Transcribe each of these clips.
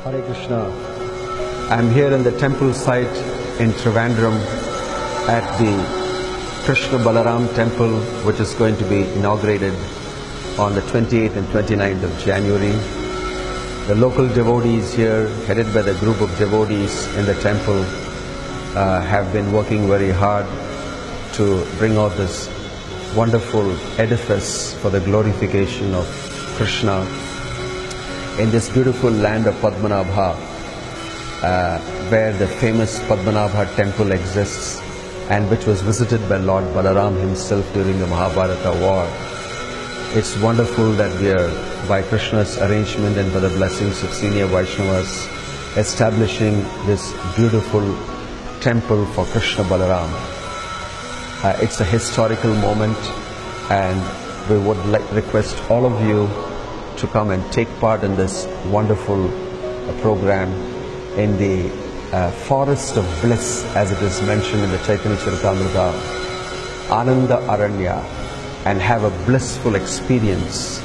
Hare Krishna. I am here in the temple site in Trivandrum at the Krishna Balaram temple, which is going to be inaugurated on the 28th and 29th of January. The local devotees here, headed by the group of devotees in the temple, have been working very hard to bring out this wonderful edifice for the glorification of Krishna in this beautiful land of Padmanabha, where the famous Padmanabha temple exists and which was visited by Lord Balaram himself during the Mahabharata war. It's wonderful that we are, by Krishna's arrangement and by the blessings of senior Vaishnavas, establishing this beautiful temple for Krishna Balaram. It's a historical moment, and we would request all of you to come and take part in this wonderful program in the forest of bliss, as it is mentioned in the Chaitanya Charitamrita, Ananda Aranya, and have a blissful experience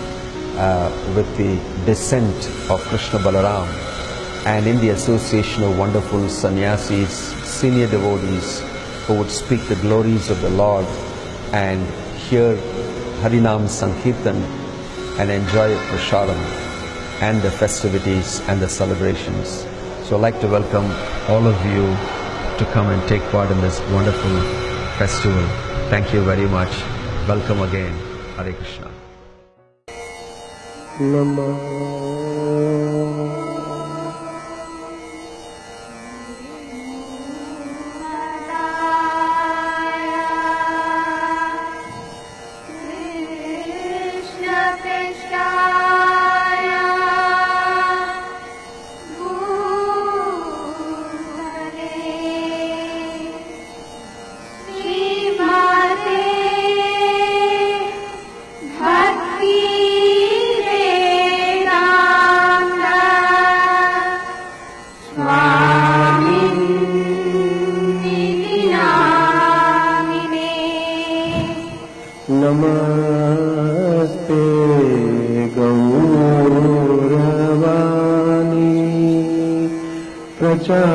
with the descent of Krishna Balaram, and in the association of wonderful sannyasis, senior devotees who would speak the glories of the Lord and hear Harinam Sankirtan and enjoy Prasadam and the festivities and the celebrations. So I'd like to welcome all of you to come and take part in this wonderful festival. Thank you very much. Welcome again. Hare Krishna. नमस्ते गौरवाणी प्रचारिणे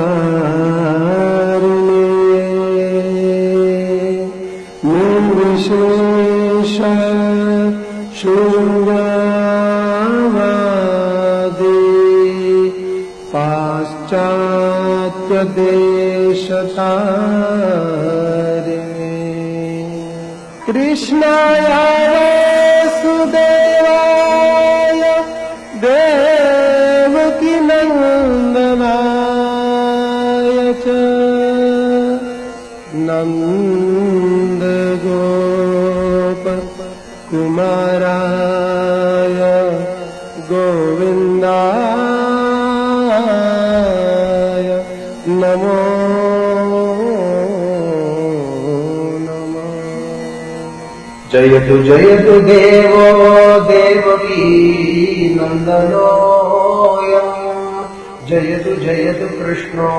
निर्विशेष शून्यवादी पाश्चात्य देशतारिणे कृष्णाय वासुदेवाय देवकी नंदनाय च नंद गोप कुमाराय गोविन्दाय नमो जयतु जयतु देवो देवकी नन्दनोऽयं जयतु जयतु कृष्णो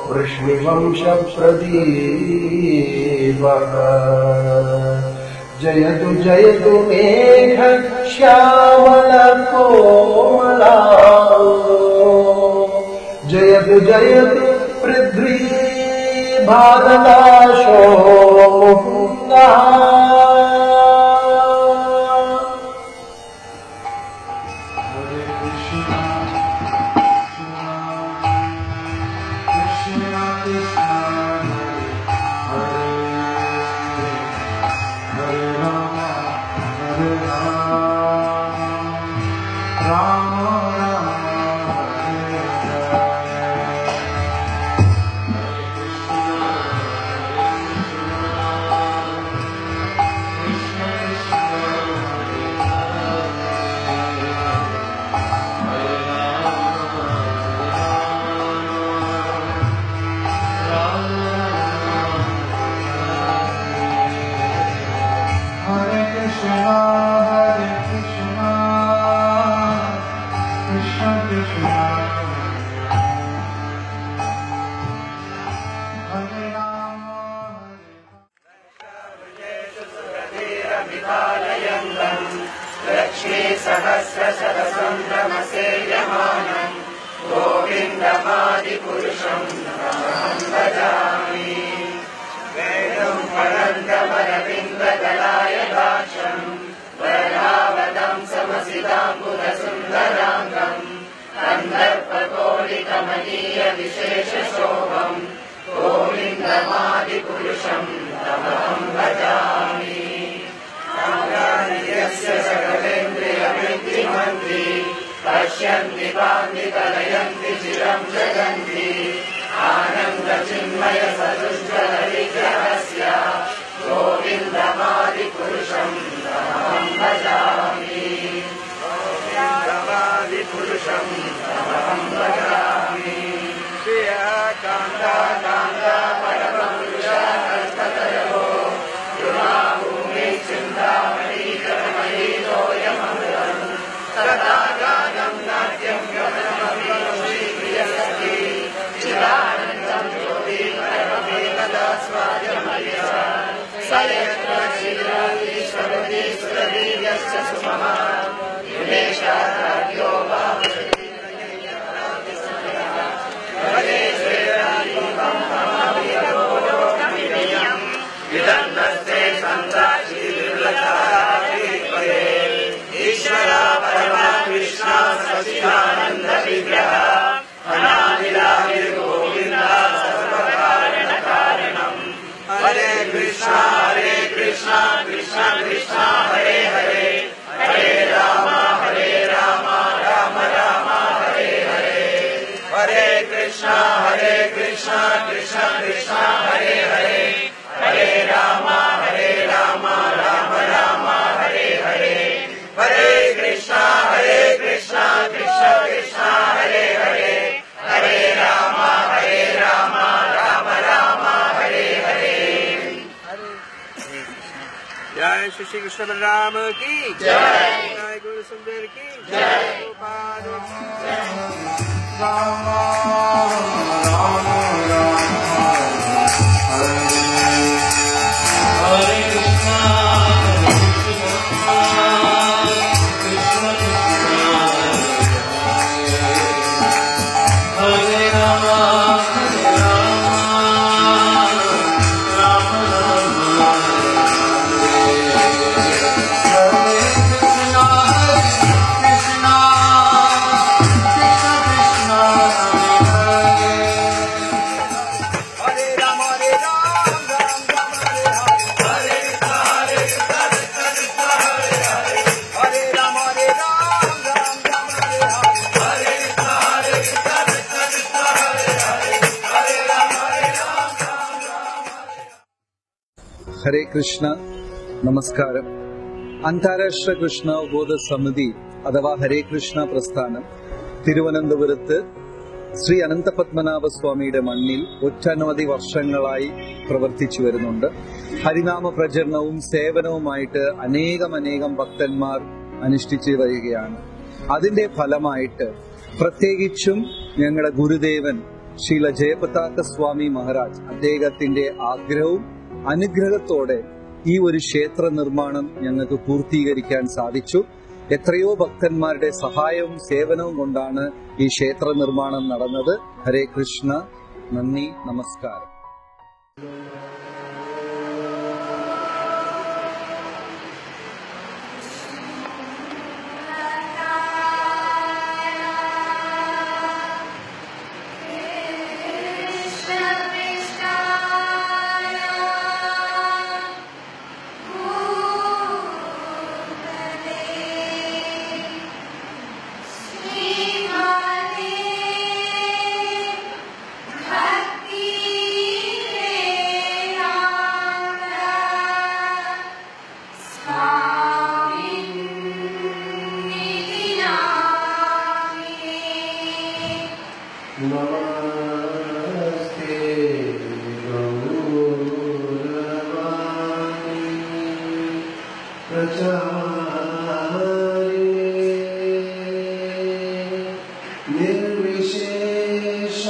वृष्णिवंशप्रदीपः जयतु जयतु मेघ श्यामलकोमलाङ्गो जयतु जयतु पृथ्वी भारताशो मुकुन्दः लक्ष्मी सहस्रशतसंभ्रमसेव्यमानम् गोविन्दमादिपुरुषं तमहं भजामि वेदं पठन्तमरविन्ददलाय दाक्षं वरदावतं समसिताम्बुधसुन्दराङ्गं कन्दर्पकोटिकमनीयविशेषशोभं गोविन्दमादिपुरुषं तमहं भजामि यस्य सकलेन्द्रियवृत्तिमन्ति पश्यन्ति पान्ति कलयन्ति चिरं जगन्ति आनन्दचिन्मय सदुज्ज्वलविग्रहस्य गोविन्दमादिपुरुषं तमहं भजामि गोविन्दमादिपुरुषं तमहं भजामि श्रियः कान्ता कान्ता परमपुरुषः कल्पतरो चिन्तामणि कर्महीतोऽयममृतम् सदा गानं नाट्यं गमनमपि श्रीप्रियसखी चिदानन्दं ज्योति परममेकदा स्वायमयः स यत्र श्रीराधीश्वरति सुरवीर्यश्च सुमः युगेशाचार्यो वा भजे श्रीराधीपं ममाभिरवोकमिदम् विदन्नस्ते सन्ताक्षीर्लतापये ईश्वरा परमा कृष्णा सच्चिदानन्द विग्रह अनादिरादिर्गोविन्दा सर्वकारणकारणम् हरे कृष्णा कृष्ण कृष्ण हरे हरे हरे राम राम राम हरे हरे हरे कृष्ण कृष्ण कृष्ण हरे हरे हरे राम राम राम हरे हरे हरे कृष्ण कृष्ण कृष्ण हरे हरे हरे राम राम राम हरे हरे जय श्री कृष्ण बलराम की जय गुरु सुंदर की जय राम राम हरे कृष्णा हरे राम ഹരേ കൃഷ്ണ, നമസ്കാരം. അന്താരാഷ്ട്ര കൃഷ്ണ ബോധ സമിതി അഥവാ ഹരേ കൃഷ്ണ പ്രസ്ഥാനം തിരുവനന്തപുരത്ത് ശ്രീ അനന്തപത്മനാഭ സ്വാമിയുടെ മണ്ണിൽ ഒട്ടനവധി വർഷങ്ങളായി പ്രവർത്തിച്ചു വരുന്നുണ്ട്. ഹരിനാമ പ്രചരണവും സേവനവുമായിട്ട് അനേകം ഭക്തന്മാർ അനുഷ്ഠിച്ചു വരികയാണ്. അതിന്റെ ഫലമായിട്ട് പ്രത്യേകിച്ചും ഞങ്ങളുടെ ഗുരുദേവൻ ശ്രീല ജയപതാക സ്വാമി മഹാരാജ് അദ്ദേഹത്തിന്റെ ആഗ്രഹവും അനുഗ്രഹത്തോടെ ഈ ഒരു ക്ഷേത്ര നിർമ്മാണം ഞങ്ങൾക്ക് പൂർത്തീകരിക്കാൻ സാധിച്ചു. എത്രയോ ഭക്തന്മാരുടെ സഹായവും സേവനവും കൊണ്ടാണ് ഈ ക്ഷേത്ര നിർമ്മാണം നടന്നത്. ഹരേ കൃഷ്ണ, നന്ദി, നമസ്കാരം. नमस्ते गौरवाणी प्रचारिणे निर्विशेष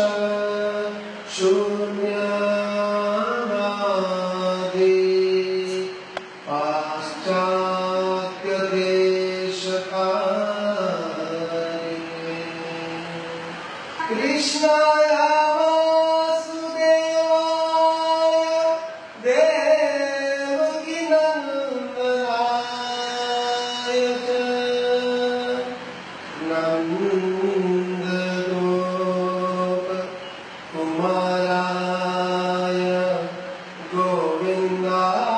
शून्यवादी पाश्चात्य देशकारिणे कृष्णाय वासुदेवाय देवकीनन्दनाय च नन्दगोपकुमाराय गोविन्दाय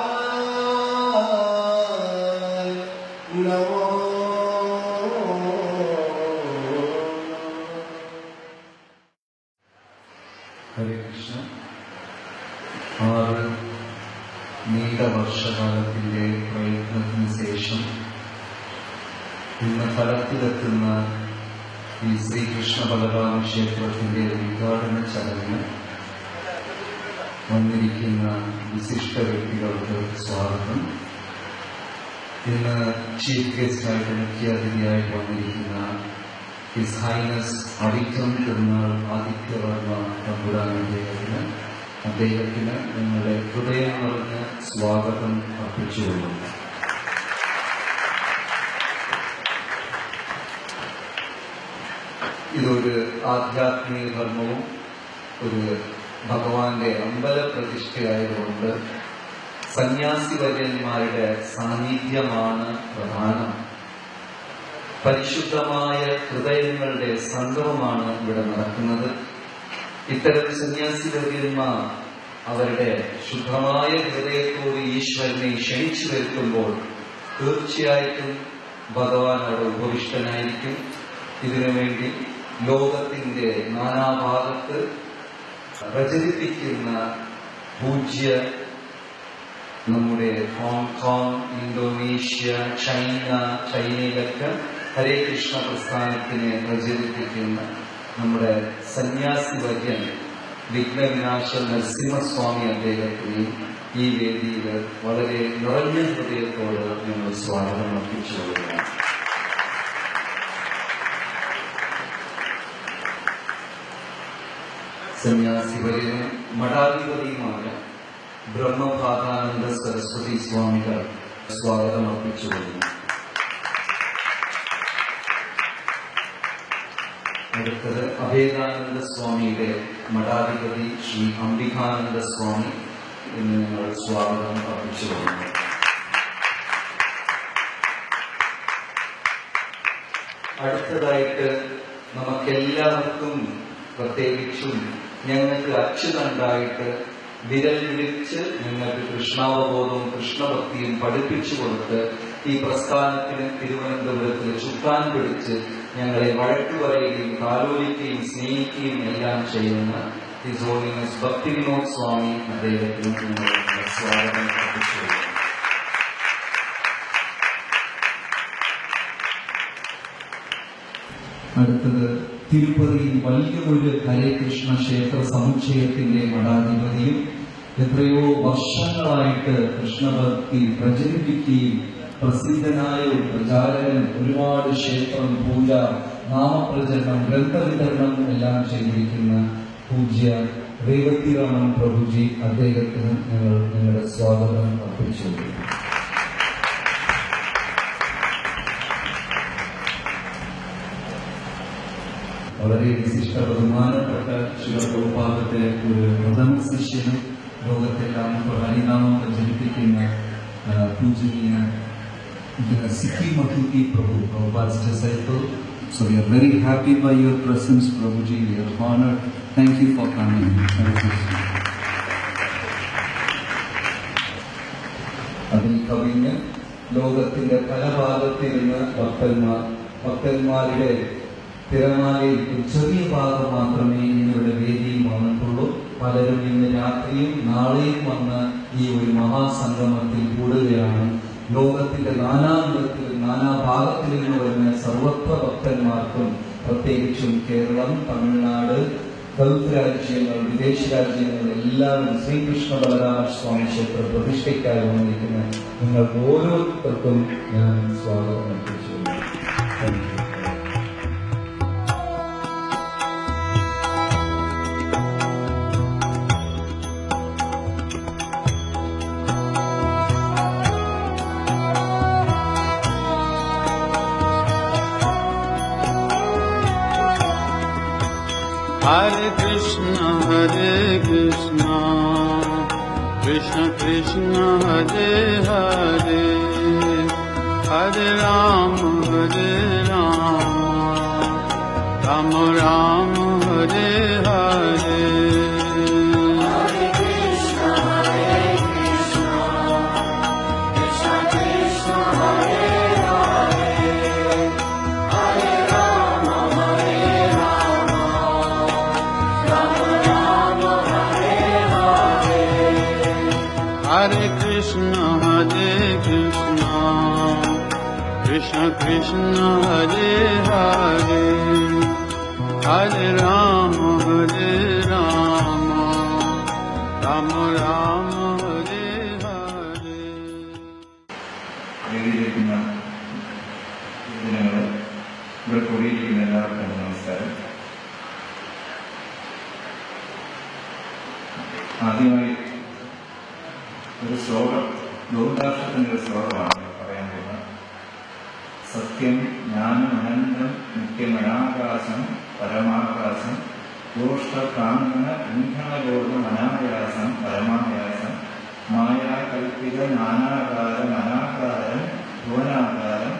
नमो ഹരേ കൃഷ്ണ. 6 നീണ്ട വർഷകാലത്തിന്റെ പ്രയത്നത്തിന് ശേഷം ഇന്ന് ഫലത്തിലെത്തുന്ന ഈ ശ്രീകൃഷ്ണ ബലരാമ ക്ഷേത്രത്തിന്റെ ഉദ്ഘാടന ചടങ്ങ് വന്നിരിക്കുന്ന വിശിഷ്ട വ്യക്തികൾക്ക് സ്വാഗതം. ഇന്ന് ചീഫ് ഗസ്റ്റായിട്ട് മുഖ്യ അതിഥിയായി വന്നിരിക്കുന്ന ഹിസ് ഹൈനസ് അടിക്കം തിരുനാൾ ആദിത്യവർമ്മ അദ്ദേഹത്തിന് നിങ്ങളുടെ ഹൃദയം നിറഞ്ഞ സ്വാഗതം അർപ്പിച്ചുകൊള്ളുന്നു. ഇതൊരു ആധ്യാത്മിക ധർമ്മവും ഒരു ഭഗവാന്റെ അമ്പല പ്രതിഷ്ഠയായതുകൊണ്ട് സന്യാസിവര്യന്മാരുടെ സാന്നിധ്യമാണ് പ്രധാനം. പരിശുദ്ധമായ ഹൃദയങ്ങളുടെ സംഗമമാണ് ഇവിടെ നടക്കുന്നത്. ഇത്തരം സന്യാസിവര്യന്മാർ അവരുടെ ശുദ്ധമായ ഹൃദയത്തോട് ഈശ്വരനെ ക്ഷണിച്ചു വരുത്തുമ്പോൾ തീർച്ചയായിട്ടും ഭഗവാൻ അവിടെ ഉപവിഷ്ടനായിരിക്കും. ഇതിനുവേണ്ടി ലോകത്തിന്റെ നാനാഭാഗത്ത് പ്രചരിപ്പിക്കുന്ന പൂജ്യ നമ്മുടെ ഹോങ്കോങ്, ഇന്തോനേഷ്യ, ചൈനയിലൊക്കെ ഹരേ കൃഷ്ണ പ്രസ്ഥാനത്തിനെ പ്രചരിപ്പിക്കുന്ന നമ്മുടെ സന്യാസി വര്യൻ വിഘ്നവിനാശ നരസിംഹസ്വാമി അദ്ദേഹത്തിന് ഈ വേദിയിൽ വളരെ നിറഞ്ഞ ഹൃദയത്തോട് ഞങ്ങൾ സ്വാഗതം അർപ്പിച്ചുകൊള്ളുകയാണ്. സന്യാസി വര്യനും മഠാധിപതിയുമായ ബ്രഹ്മപാദാനന്ദ സരസ്വതി സ്വാമികൾ സ്വാഗതം അർപ്പിച്ചുകൊള്ളുന്നു. അടുത്തത് അഭേദാനന്ദ സ്വാമിയുടെ മഠാധിപതി ശ്രീ അംബികാനന്ദ സ്വാമി എന്ന് ഞങ്ങൾ സ്വാഗതം അർപ്പിച്ചുകൊള്ളുന്നു. അടുത്തതായിട്ട് നമുക്കെല്ലാവർക്കും പ്രത്യേകിച്ചും ഞങ്ങൾക്ക് അച്യുതണ്ടായിട്ട് വിരൽ വിളിച്ച് ഞങ്ങൾക്ക് കൃഷ്ണാവബോധവും കൃഷ്ണഭക്തിയും പഠിപ്പിച്ചു കൊടുത്ത് ഈ പ്രസ്ഥാനത്തിന് തിരുവനന്തപുരത്തിൽ ചുക്കാൻ പിടിച്ച് ഞങ്ങളെ വഴക്കു പറയുകയും താലോലിക്കുകയും സ്നേഹിക്കുകയും എല്ലാം ചെയ്യുന്ന ഹിസ് ഹോളിനെസ് ഭക്തി വിനോദ് സ്വാമി അദ്ദേഹത്തിന് സ്വാഗതം അർപ്പിച്ചു. അടുത്തത് തിരുപ്പതിയിൽ വലിയൊരു ഹരേകൃഷ്ണ ക്ഷേത്ര സമുച്ചയത്തിന്റെ മഠാധിപതിയും എത്രയോ വർഷങ്ങളായിട്ട് കൃഷ്ണഭക്തി പ്രചരിപ്പിക്കുകയും പ്രസിദ്ധനായ ഒരു പ്രചാരകൻ, ഒരുപാട് ക്ഷേത്രം, പൂജ, നാമപ്രചരണം, ഗ്രന്ഥവിതരണം എല്ലാം ചെയ്തിരിക്കുന്ന പൂജ്യ രേവതിരാമൻ പ്രഭുജി അദ്ദേഹത്തിന് ഞങ്ങൾ നിങ്ങളുടെ സ്വാഗതം അർപ്പിച്ചു. വളരെ വിശിഷ്ട ബഹുമാനപ്പെട്ട ശിവപ്രഭുപാദത്തെ ഒരു പ്രഥമ ശിഷ്യനും ലോകത്തെല്ലാം ഹരിനാമം പ്രചരിപ്പിക്കുന്ന പൂജനീയ Sikhi Matuki Prabhu, Prabhupada's disciple. So we are very happy by your presence, Prabhuji. We are honored. Thank you for coming. അതിൽ കവിഞ്ഞ് ലോകത്തിന്റെ പല ഭാഗത്തിരുന്ന് ഭക്തന്മാരുടെ തിരമാലയിൽ ഒരു ചെറിയ ഭാഗം മാത്രമേ ഇന്നിവിടെ വേദിയിൽ വന്നിട്ടുള്ളൂ. പലരും ഇന്ന് രാത്രിയും നാളെയും വന്ന് ഈ ഒരു മഹാസംഗമത്തിൽ കൂടുകയാണ്. ലോകത്തിന്റെ നാനാന്തരത്തിലും നാനാഭാഗത്തിൽ നിന്ന് വരുന്ന സർവത്ര ഭക്തന്മാർക്കും പ്രത്യേകിച്ചും കേരളം, തമിഴ്നാട്, ഗൾഫ് രാജ്യങ്ങൾ, വിദേശ രാജ്യങ്ങൾ എല്ലാവരും ശ്രീകൃഷ്ണ ബലരാമ സ്വാമി ക്ഷേത്ര പ്രതിഷ്ഠയ്ക്കായി വന്നിരിക്കുന്ന നിങ്ങൾക്ക് ഓരോരുത്തർക്കും ഞാൻ സ്വാഗതം അർപ്പിച്ചു. Hare Krishna, Krishna Krishna, Hare Hare, Hare Rama, Rama Rama, Hare Hare. Hare Krishna, Krishna Krishna, Hare Hare, Hare Rama, Rama Rama, Hare Hare. വേദിയിലിരിക്കുന്ന ജനങ്ങളെ, ഇവിടെ കൂടിയിരിക്കുന്ന എല്ലാവർക്കും നമസ്കാരം. ആദ്യമായി ഒരു ശ്ലോകം, ഗോവിന്ദാക്ഷരത്തിൻ്റെ ഒരു ശ്ലോകമാണ് പറയാൻ പോകുന്നത്. സത്യം ജ്ഞാനം അനന്തം നിത്യമനാകാശം പരമാകാശം ദോഷ്ടപ്രാണന ഇന്ധനബോധം അനായാസം പരമായാസം മായാകൽപ്പിത നാനാകാരം അനാകാരം ഭുവനാകാരം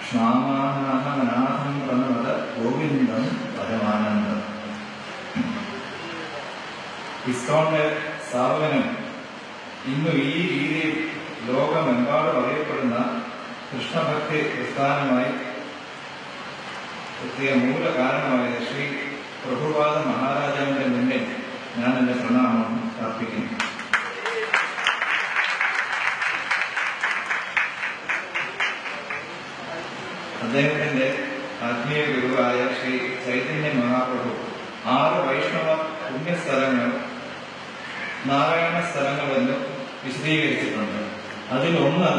ക്ഷ്മാമാനാഥം പ്രണവത ഗോവിന്ദം പരമാനന്ദം. ഇസ്കോണിന്റെ സ്ഥാപകനും ഇന്ന് ഈ രീതിയിൽ ലോകമെമ്പാടും അറിയപ്പെടുന്ന കൃഷ്ണഭക്തി പ്രസ്ഥാനമായി എത്തിയ മൂല കാരണമായ ശ്രീ പ്രഭുപാദ മഹാരാജാവിന്റെ മുന്നിൽ ഞാൻ എന്റെ പ്രണാമം അർപ്പിക്കുന്നു. അദ്ദേഹത്തിന്റെ ആത്മീയ ഗുരുവായ ശ്രീ ചൈതന്യ മഹാപ്രഭു 6 വൈഷ്ണവ പുണ്യസ്ഥലങ്ങൾ നാരായണ സ്ഥലങ്ങളെന്ന് വിശദീകരിച്ചിട്ടുണ്ട്. അതിലൊന്ന്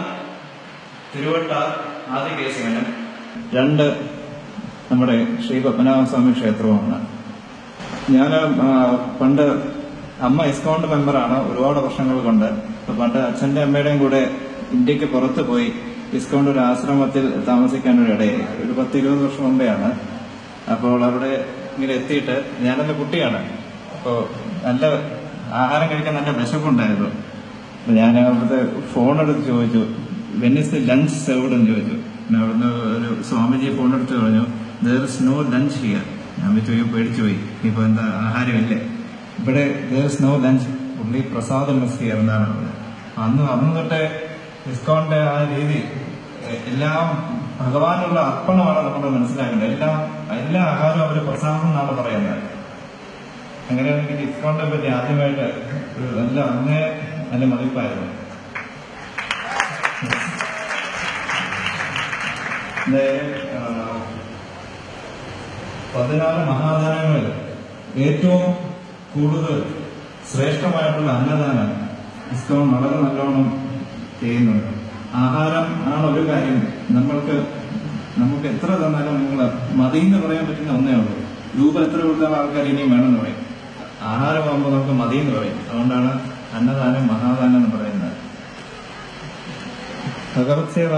തിരുവട്ടാർ ആദികേശവനും 2 നമ്മുടെ ശ്രീ പത്മനാഭസ്വാമി ക്ഷേത്രവുമാണ്. ഞാൻ പണ്ട് അമ്മ ഇസ്കോണ്ട് മെമ്പറാണ് ഒരുപാട് വർഷങ്ങൾ കൊണ്ട്. പണ്ട് അച്ഛന്റെ അമ്മയുടെയും കൂടെ ഇന്ത്യക്ക് പുറത്ത് പോയി ഇസ്കോണ്ട് ഒരു ആശ്രമത്തിൽ താമസിക്കാനൊരു ഇടയായി. ഒരു 10-20 വർഷം മുമ്പെയാണ്. അപ്പോൾ അവിടെ ഇങ്ങനെ എത്തിയിട്ട് ഞാനെന്റെ കുട്ടിയാണ്. അപ്പോൾ നല്ല ആഹാരം കഴിക്കാൻ നല്ല വിശപ്പുണ്ടായിരുന്നു. അപ്പൊ ഞാൻ അവിടുത്തെ ഫോണെടുത്ത് ചോദിച്ചു, when is the lunch served എന്ന് ചോദിച്ചു. പിന്നെ അവിടുന്ന് ഒരു സ്വാമിജി ഫോണെടുത്ത് പറഞ്ഞു, there is no lunch here. ഞാൻ പേടിച്ചു പോയി, ഇപ്പൊ എന്താ ആഹാരമില്ലേ ഇവിടെ? ദർ ഇസ് നോ ലഞ്ച്, പുള്ളി പ്രസാദം മിസ് ഹിയർ എന്നാണ് പറഞ്ഞത്. അന്ന് തൊട്ടേ ഇസ്കോണിന്റെ ആ രീതി എല്ലാം ഭഗവാനുള്ള അർപ്പണമാണ് നമ്മൾ മനസ്സിലാക്കേണ്ടത്. എല്ലാ ആഹാരവും അവര് പ്രസാദം എന്നാണ് പറയുന്നത്. അങ്ങനെയാണെങ്കിൽ ഇസ്കോണിനെ പറ്റി ആദ്യമായിട്ട് ഒരു നല്ല മതിപ്പായിരുന്നു. 16 മഹാദാനങ്ങളിൽ ഏറ്റവും കൂടുതൽ ശ്രേഷ്ഠമായിട്ടുള്ള അന്നദാനം ഇസ്കോൺ വളരെ നല്ലോണം ചെയ്യുന്നുണ്ട്. ആഹാരം ആണ് ഒരു കാര്യം. നമുക്ക് എത്ര തന്നാലും നിങ്ങൾ മതിയെന്ന് പറയാൻ പറ്റുന്ന ഒന്നേ ഉള്ളൂ. രൂപ എത്ര കൊടുത്താൽ ആൾക്കാർ ഇനിയും വേണമെന്ന് പറയും. ആഹാരമാകുമ്പോൾ നമുക്ക് മതിയെന്ന് പറയും. അതുകൊണ്ടാണ് അന്നദാനം മഹാദാനം എന്ന് പറയുന്നത്. ഭഗവത് സേവ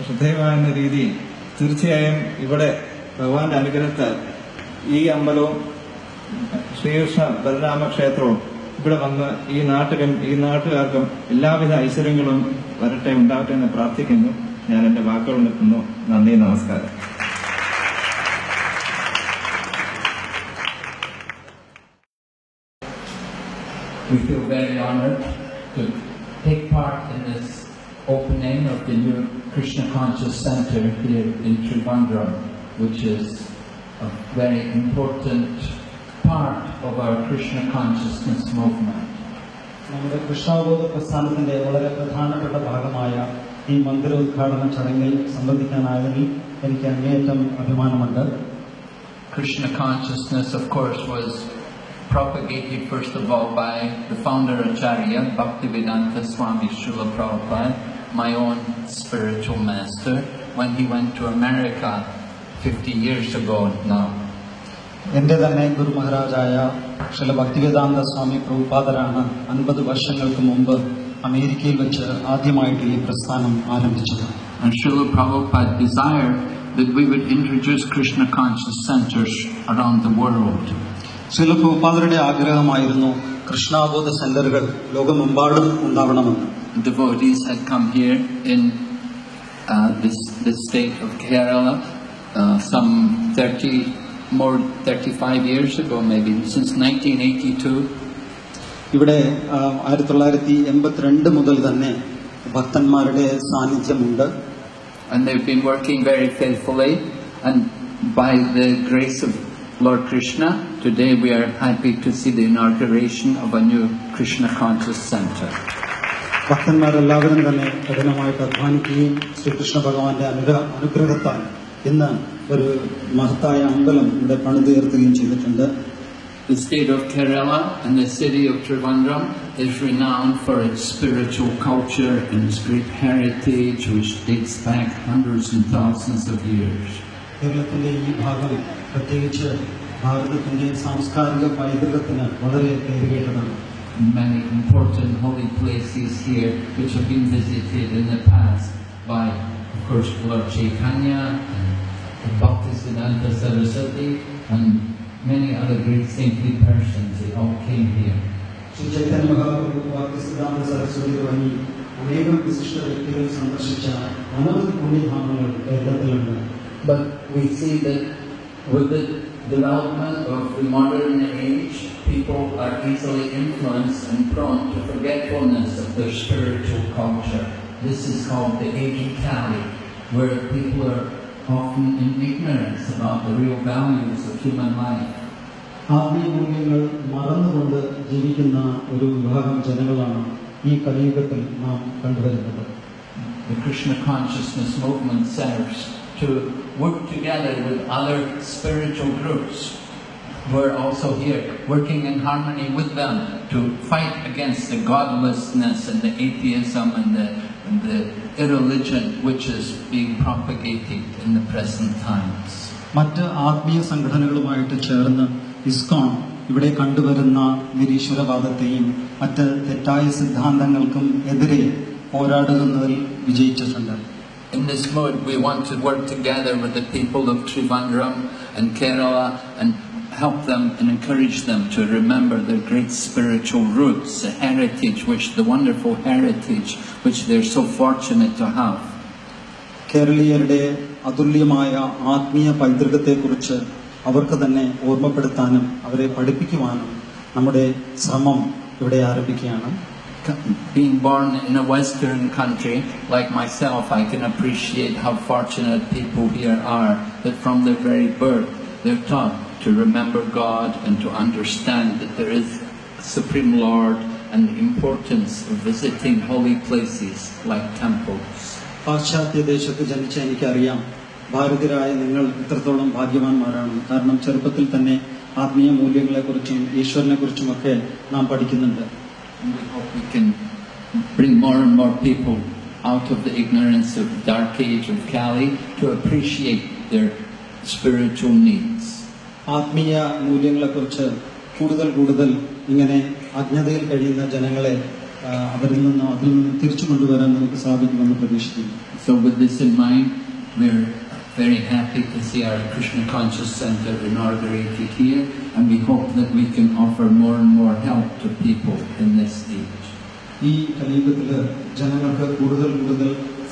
ശ്രദ്ധേയമാകുന്ന രീതിയിൽ തീർച്ചയായും ഇവിടെ ഭഗവാന്റെ അനുഗ്രഹത്താൽ ഈ അമ്പലവും ശ്രീകൃഷ്ണ ബലരാമ ക്ഷേത്രവും ഇവിടെ വന്ന് ഈ നാട്ടുകാർക്കും എല്ലാവിധ ഐശ്വര്യങ്ങളും വരട്ടെ, ഉണ്ടാവട്ടെ എന്ന് പ്രാർത്ഥിക്കുന്നു. ഞാൻ എന്റെ വാക്കുകൾ നിർത്തുന്നു. നന്ദി, നമസ്കാരം. We feel very honored to take part in this opening of the new Krishna Conscious Center here in Trivandrum, which is a very important part of our Krishna Consciousness movement. നമ്മുടെ കൃഷ്ണാവബോധ പ്രസ്ഥാനത്തിന്റെ വളരെ പ്രധാനപ്പെട്ട ഭാഗമായ ഈ മന്ദിര ഉദ്ഘാടന ചടങ്ങിൽ സംബന്ധിക്കാനായതിൽ എനിക്ക് അങ്ങേയറ്റം അഭിമാനമുണ്ട്. Krishna Consciousness, of course, was propagated first of all by the founder Acharya, Bhaktivedanta Swami Srila Prabhupada, my own spiritual master, when he went to America 50 years ago now. എന്റെ തന്നെ ഗുരു മഹാരാജായ ശ്രീല ഭക്തിവേദാന്ത സ്വാമി പ്രഭുപാദരാണ് 50 വർഷങ്ങൾക്ക് മുമ്പ് അമേരിക്കയിൽ വെച്ച് ആദ്യമായിട്ട് ഈ പ്രസ്ഥാനം ആരംഭിച്ചത്. And Srila Prabhupada desired that we would introduce Krishna conscious centers around the world. Srila പ്രഭുപാദരുടെ ആഗ്രഹമായിരുന്നു കൃഷ്ണാബോധ സെന്ററുകൾ ലോകമെമ്പാടും ഉണ്ടാവണമെന്ന്. Devotees had come here in this state of Kerala some 35 years ago, maybe since 1982. ഇവിടെ 1982 മുതൽ തന്നെ ഭക്തന്മാരുടെ സാന്നിധ്യമുണ്ട്. And they've been working very faithfully, and by the grace of Lord Krishna, today we are happy to see the inauguration of a new Krishna Conscious Center. ഭക്തന്മാരെല്ലാവരും തന്നെ കഠിനമായിട്ട് അധ്വാനിക്കുകയും ശ്രീകൃഷ്ണ ഭഗവാന്റെ അനുഗ്രഹത്താൽ ഇന്ന് ഒരു മഹത്തായ അമ്പലം ഇവിടെ പണിതുയർത്തുകയും ചെയ്തിട്ടുണ്ട്. The state of Kerala and the city of Trivandrum is renowned for its spiritual culture and its great heritage, which dates back hundreds and thousands of years. കേരളത്തിന്റെ ഈ ഭാഗം പ്രത്യേകിച്ച് ഭാരതത്തിന്റെ സാംസ്കാരിക പൈതൃകത്തിന് വളരെ പേരുകേട്ടതാണ്. Many important holy places here which have been visited in the past by, of course, Lord Chaitanya and Bhaktisiddhanta Saraswati and many other great saintly persons. They all came here. Shri Chaitanya Mahaprabhu, ഭക്തിസിദ്ധാന്ത Saraswati തുടങ്ങി അനേകം വിശിഷ്ട വ്യക്തികൾ സന്ദർശിച്ച അനവധി പുണ്യധാമങ്ങൾ കേരളത്തിലുണ്ട്. But we see that with the development of the modern age, people are easily influenced and prone to forgetfulness of their spiritual culture. This is called the age of Kali, where people are often in ignorance about the real values of human life. ആത്മീയ മൂല്യങ്ങൾ മറന്നുകൊണ്ട് ജീവിക്കുന്ന ഒരു വിഭാഗം ജനങ്ങളാണ് ഈ കലിയുഗത്തിൽ നാം കണ്ടുവരുന്നത്. The Krishna consciousness movement serves to work together with other spiritual groups who are also here, working in harmony with them to fight against the godlessness and the atheism and the irreligion which is being propagated in the present times. മറ്റ് ആത്മീയ സംഘടനകളുമായിട്ട് ചേർന്ന് ഇസ്കോൺ ഇവിടെ കണ്ടുവരുന്ന നിരീശ്വരവാദത്തെയും മറ്റ് തെറ്റായ സിദ്ധാന്തങ്ങൾക്കും എതിരെ പോരാടുന്നതിൽ വിജയിച്ചിട്ടുണ്ട്. In this mode, we want to work together with the people of Trivandrum and Kerala and help them and encourage them to remember their great spiritual roots, the heritage, the wonderful heritage which they're so fortunate to have. കേരളീയരുടെ അതുല്യമായ ആത്മീയ പൈതൃകത്തെക്കുറിച്ച് അവർക്ക് തന്നെ ഓർമ്മപ്പെടുത്താനും അവരെ പഠിപ്പിക്കുവാനും നമ്മുടെ ശ്രമം ഇവിടെ ആരംഭിക്കുകയാണ്. Being born in a Western country like myself, I can appreciate how fortunate people here are that from their very birth they're taught to remember God and to understand that there is a Supreme Lord and the importance of visiting holy places like temples. പാശ്ചാത്യ ദേശത്ത് ജനിച്ച എനിക്കറിയാം, ഭാരതീയരായ നിങ്ങൾ ഇത്രത്തോളം ഭാഗ്യവാന്മാരാണ്. കാരണം ചെറുപ്പത്തിൽ തന്നെ ആത്മീയ മൂല്യങ്ങളെക്കുറിച്ചും ഈശ്വരനെക്കുറിച്ചുമൊക്കെ നാം പഠിക്കുന്നുണ്ട്. We hope we can bring more and more people out of the ignorance of the dark age of Kali to appreciate their spiritual needs. ആത്മീയ മൂല്യങ്ങളെക്കുറിച്ച് കൂടുതൽ ഇങ്ങനെ അജ്ഞതയിൽ കഴിയുന്ന ജനങ്ങളെ അതിൽ നിന്ന് തിരിച്ചു കൊണ്ടുവരാൻ നമുക്ക് സാധിക്കുമെന്ന് പ്രതീക്ഷിക്കുന്നു. So with this in mind, we're very happy to see our Krishna Conscious Center inaugurated here, and we hope that we can offer more and more help to people in this age. ഈ കലിയുഗത്തില് ജനങ്ങൾക്ക് കൂടുതൽ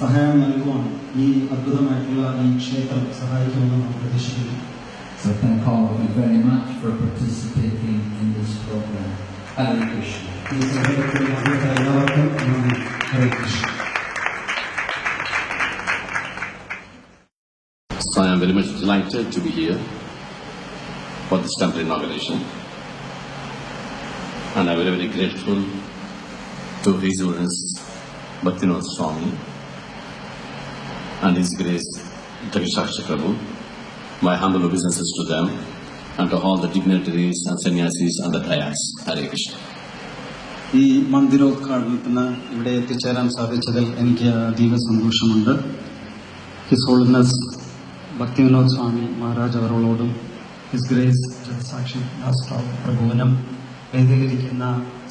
സഹായം നൽകുവാൻ ഈ അദ്ഭുതമായിട്ടുള്ള ഈ ക്ഷേത്രം സഹായിക്കുമെന്ന് നാം പ്രതീക്ഷിക്കുന്നു. So thank all of you very much for participating in this program. Hare Krishna. ഈ സഹകരണത്തിൽ എല്ലാവർക്കും നന്ദി. ഹരേ Krishna. So I am very much delighted to be here for this temple inauguration, and I am very grateful to His Holiness Bhaktivinoda Swami and His Grace Jagadishakshi Prabhu. My humble obeisances to them and to all the dignitaries and sannyasis and the dayas. Hare Krishna. ഈ മന്ദിരോദ്ഘാടനത്തിന് ഇവിടെ എത്തിച്ചേരാൻ സാധിച്ചതിൽ എനിക്ക് അതീവ സന്തോഷമുണ്ട്. His holiness Bhaktivinod സ്വാമി മഹാരാജ് അവരോടും his grace സാക്ഷി പ്രഭുവിനും വേദിയിലിരിക്കുന്ന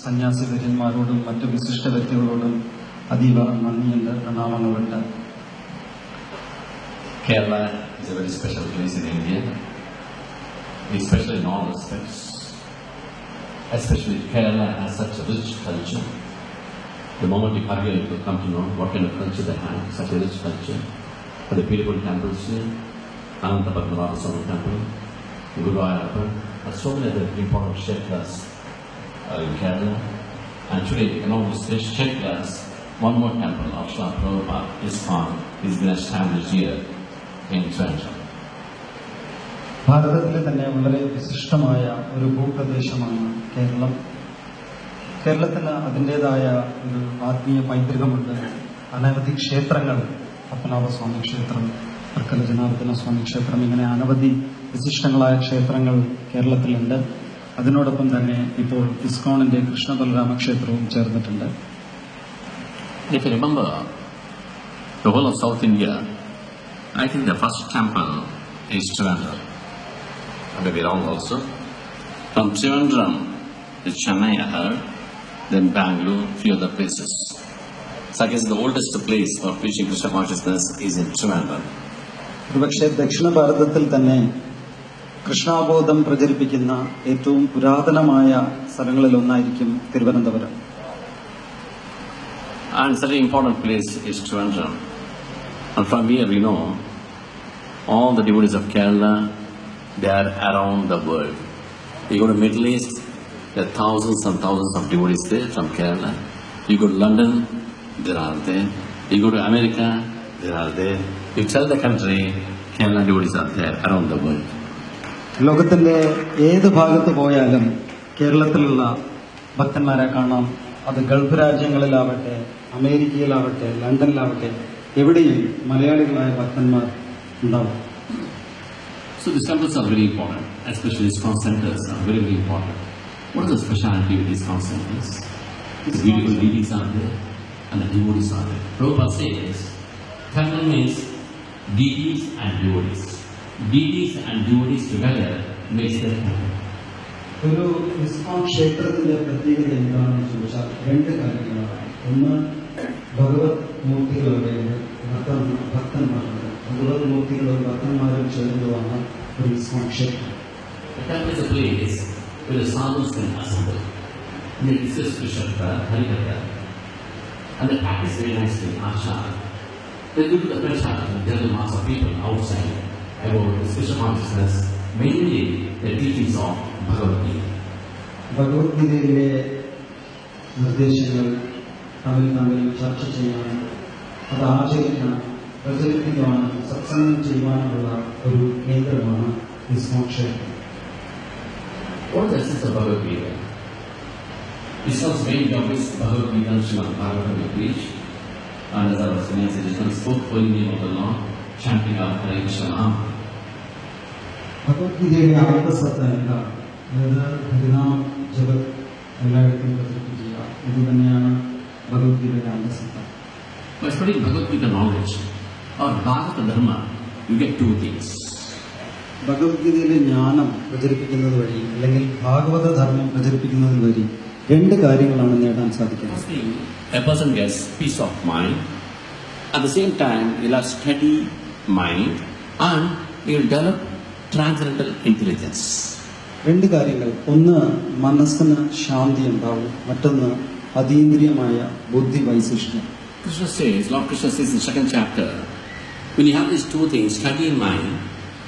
സന്യാസി വര്യന്മാരോടും മറ്റു വിശിഷ്ട വ്യക്തികളോടും അതീവ നന്ദിയുണ്ട്, പ്രണാമങ്ങളുണ്ട്. Kerala is a very special place in India, especially in all respects. especially Kerala has such a rich culture. The moment you come here, you will come to know what kind of culture they have, such a rich culture. For the beautiful temples here, Ananta Padmanabha Swami Temple, Guruvayurappa, and so many other important kshetras in Kerala. And today, you can almost say kshetras, one more temple of Srila Prabhupada, ISKCON, is been established here in Trivandrum. ഭാരതത്തിലെ തന്നെ വളരെ വിശിഷ്ടമായ ഒരു ഭൂപ്രദേശമാണ് കേരളം. കേരളത്തിന് അതിൻ്റെതായ ഒരു ആത്മീയ പൈതൃകമുണ്ട്. അനവധി ക്ഷേത്രങ്ങൾ, പത്മനാഭസ്വാമി ക്ഷേത്രം, വർക്കല ജനാർദ്ദന സ്വാമി ക്ഷേത്രം, ഇങ്ങനെ അനവധി വിശിഷ്ടങ്ങളായ ക്ഷേത്രങ്ങൾ കേരളത്തിലുണ്ട്. അതിനോടൊപ്പം തന്നെ ഇപ്പോൾ ഇസ്കോണിന്റെ കൃഷ്ണബലരാമ ക്ഷേത്രവും ചേർന്നിട്ടുണ്ട്. If you remember, the whole of South India, I think the first temple is Trivandrum. I may be wrong also. From Trivandrum to Chennai, I heard, then Bangalore, few other places. So I guess the oldest place for preaching Krishna consciousness is in Trivandrum. ഒരുപക്ഷെ ദക്ഷിണ ഭാരതത്തിൽ തന്നെ കൃഷ്ണാബോധം പ്രചരിപ്പിക്കുന്ന ഏറ്റവും പുരാതനമായ സ്ഥലങ്ങളിലൊന്നായിരിക്കും Thiruvananthapuram. And such an important place is Trivandrum. And from here we know all the devotees of Kerala, they are around the world. You go to Middle East, there are thousands and thousands of devotees there from Kerala. You go to London, there are there. You go to America, there are there. You tell the country, Kerala devotees are there around the world. ലോകത്തിന്റെ ഏത് ഭാഗത്ത് പോയാലും കേരളത്തിലുള്ള ഭക്തന്മാരെ കാണാം. അത് Gulf രാജ്യങ്ങളിലാവട്ടെ, അമേരിക്കയിലാവട്ടെ, ലണ്ടനിലാവട്ടെ, എവിടെയും മലയാളികളായ ഭക്തന്മാർ ഉണ്ടാവും. So these temples are very important, especially ISKCON centers are very, very important. What is the speciality with ISKCON centers? The beautiful deities are there and the devotees are there. Prabhupada says, temple means deities and devotees. Deities and devotees together makes the temple. ഒരു ഇസ്കോൺ ക്ഷേത്രത്തിന്റെ പ്രത്യേകത എന്താണെന്ന് ചോദിച്ചാൽ രണ്ട് കാര്യങ്ങളാണ്. ഒന്ന്, ഭഗവത് മൂർത്തികളുടെ ഭക്തന്മാരുണ്ട്. ഭഗവത് മൂർത്തികളും ഭക്തന്മാരും ചേർന്നതാണ് ഒരു ഇസ്കോൺ ക്ഷേത്രം. The temple is a place where the sadhus can assemble. They discuss Krishna, Harikatha, and they practice very nicely, Ashar. They do the pressure to tell the mass of people outside about the spiritual consciousness, mainly the teachings of Bhagavad Gita. ഭഗവത്ഗീതയിലെ നിർദ്ദേശങ്ങൾ തമ്മിൽ ചർച്ച ചെയ്യാനും അത് ആചരിക്കാനും പ്രചരിപ്പിക്കുവാനും സത്സംഗം ചെയ്യുവാനുമുള്ള ഒരു കേന്ദ്രമാണ് ഇസ്കോൺ ക്ഷേത്രം. What is the essence of Bhagavad Gita? ISKCON's main job is Bhagavad Gita and Srimad Bhagavatam we preach. And as our senior spoke holy name of the Lord, chanting our Hare Krishna Nama. ഭഗവത്ഗീതയുടെ ആത്മസത്ത എന്താണ്? അതായത് ഹരിനാമ ജപം എല്ലായിടത്തും പ്രചരിപ്പിക്കുക. ഇത് തന്നെയാണ് ഭഗവത്ഗീതയുടെ ആത്മസത്ത. By studying Bhagavad Gita knowledge or Bhagavata Dharma, you get two things. ഭഗവത്ഗീതയിലെ ജ്ഞാനം പ്രചരിപ്പിക്കുന്നത് വഴി അല്ലെങ്കിൽ ഭാഗവത ധർമ്മം പ്രചരിപ്പിക്കുന്നത് വഴി രണ്ട് കാര്യങ്ങളാണ് നേടാൻ സാധിക്കുന്നത്. First thing, a person gets peace of mind. At the same time, he'll have steady mind and he'll develop transcendental intelligence. രണ്ട് കാര്യങ്ങൾ. ഒന്ന്, മനസ്സിന് ശാന്തി ഉണ്ടാവും. മറ്റൊന്ന്, അതീന്ദ്രിയമായ ബുദ്ധി വൈശിഷ്ട്യം. Krishna says, Lord Krishna says in the second chapter, when you have these two things, steady mind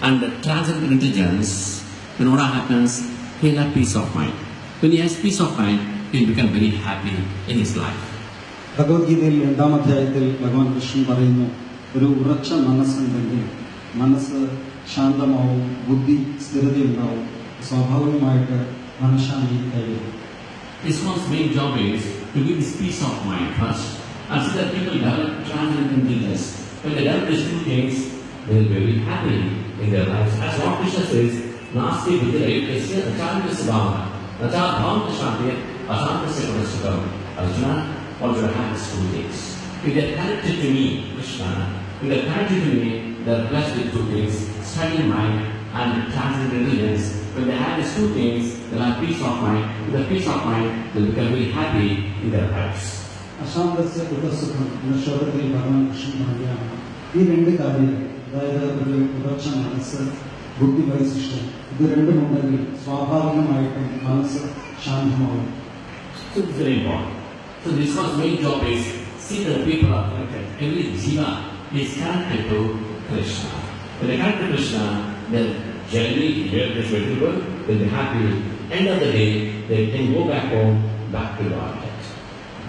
and transcendental intelligence, then what happens? He'll have peace of mind. When he has peace of mind, he'll become very happy in his life. ഭഗവത്ഗീതയിൽ 2-ാം അധ്യായത്തിൽ ഭഗവാൻ കൃഷ്ണൻ പറയുന്നു, ഒരു ഉറച്ച മനസ്സുണ്ടെങ്കിൽ മനസ്സ് ശാന്തമാവും, ബുദ്ധി സ്ഥിരതയുണ്ടാവും, സ്വാഭാവികമായിട്ട് മനഃശാന്തി കൈവരും. ISKCON's main job is to give this peace of mind first, and so that people develop transcendental intelligence. When they develop these two things, they will be very happy in their lives. As Lord Krishna says, Nasti Vidyayukasya Acharya Bhava, Achar Bhava Shanti, Ashantasya Pradasukam. Arjuna, what should have these two things? If they are connected to me, Krishna, if they are connected to me, they are blessed with two things, steady mind and transcendental intelligence. When they have these two things, they will have peace of mind. With the peace of mind, they will become very happy in their lives. അശാന്തസ്യ കുതസുഖം എന്ന ശ്ലോകത്തിൽ ഭഗവാൻ കൃഷ്ണൻ പറയുകയാണ്, ഈ രണ്ട് കാര്യങ്ങൾ, അതായത് ഒരു ഉറച്ച മനസ്സ്, ബുദ്ധിവൈശിഷ്ട്യം ഇത് രണ്ടുമുണ്ടെങ്കിൽ സ്വാഭാവികമായിട്ടും മനസ്സ് ശാന്തമാവും. So it's very important. So this was main job is see that people are connected. Every jiva is connected to Krishna. When they connect to Krishna, then generally here this people will be happy. End of the day, they can go back home, back to Godhead.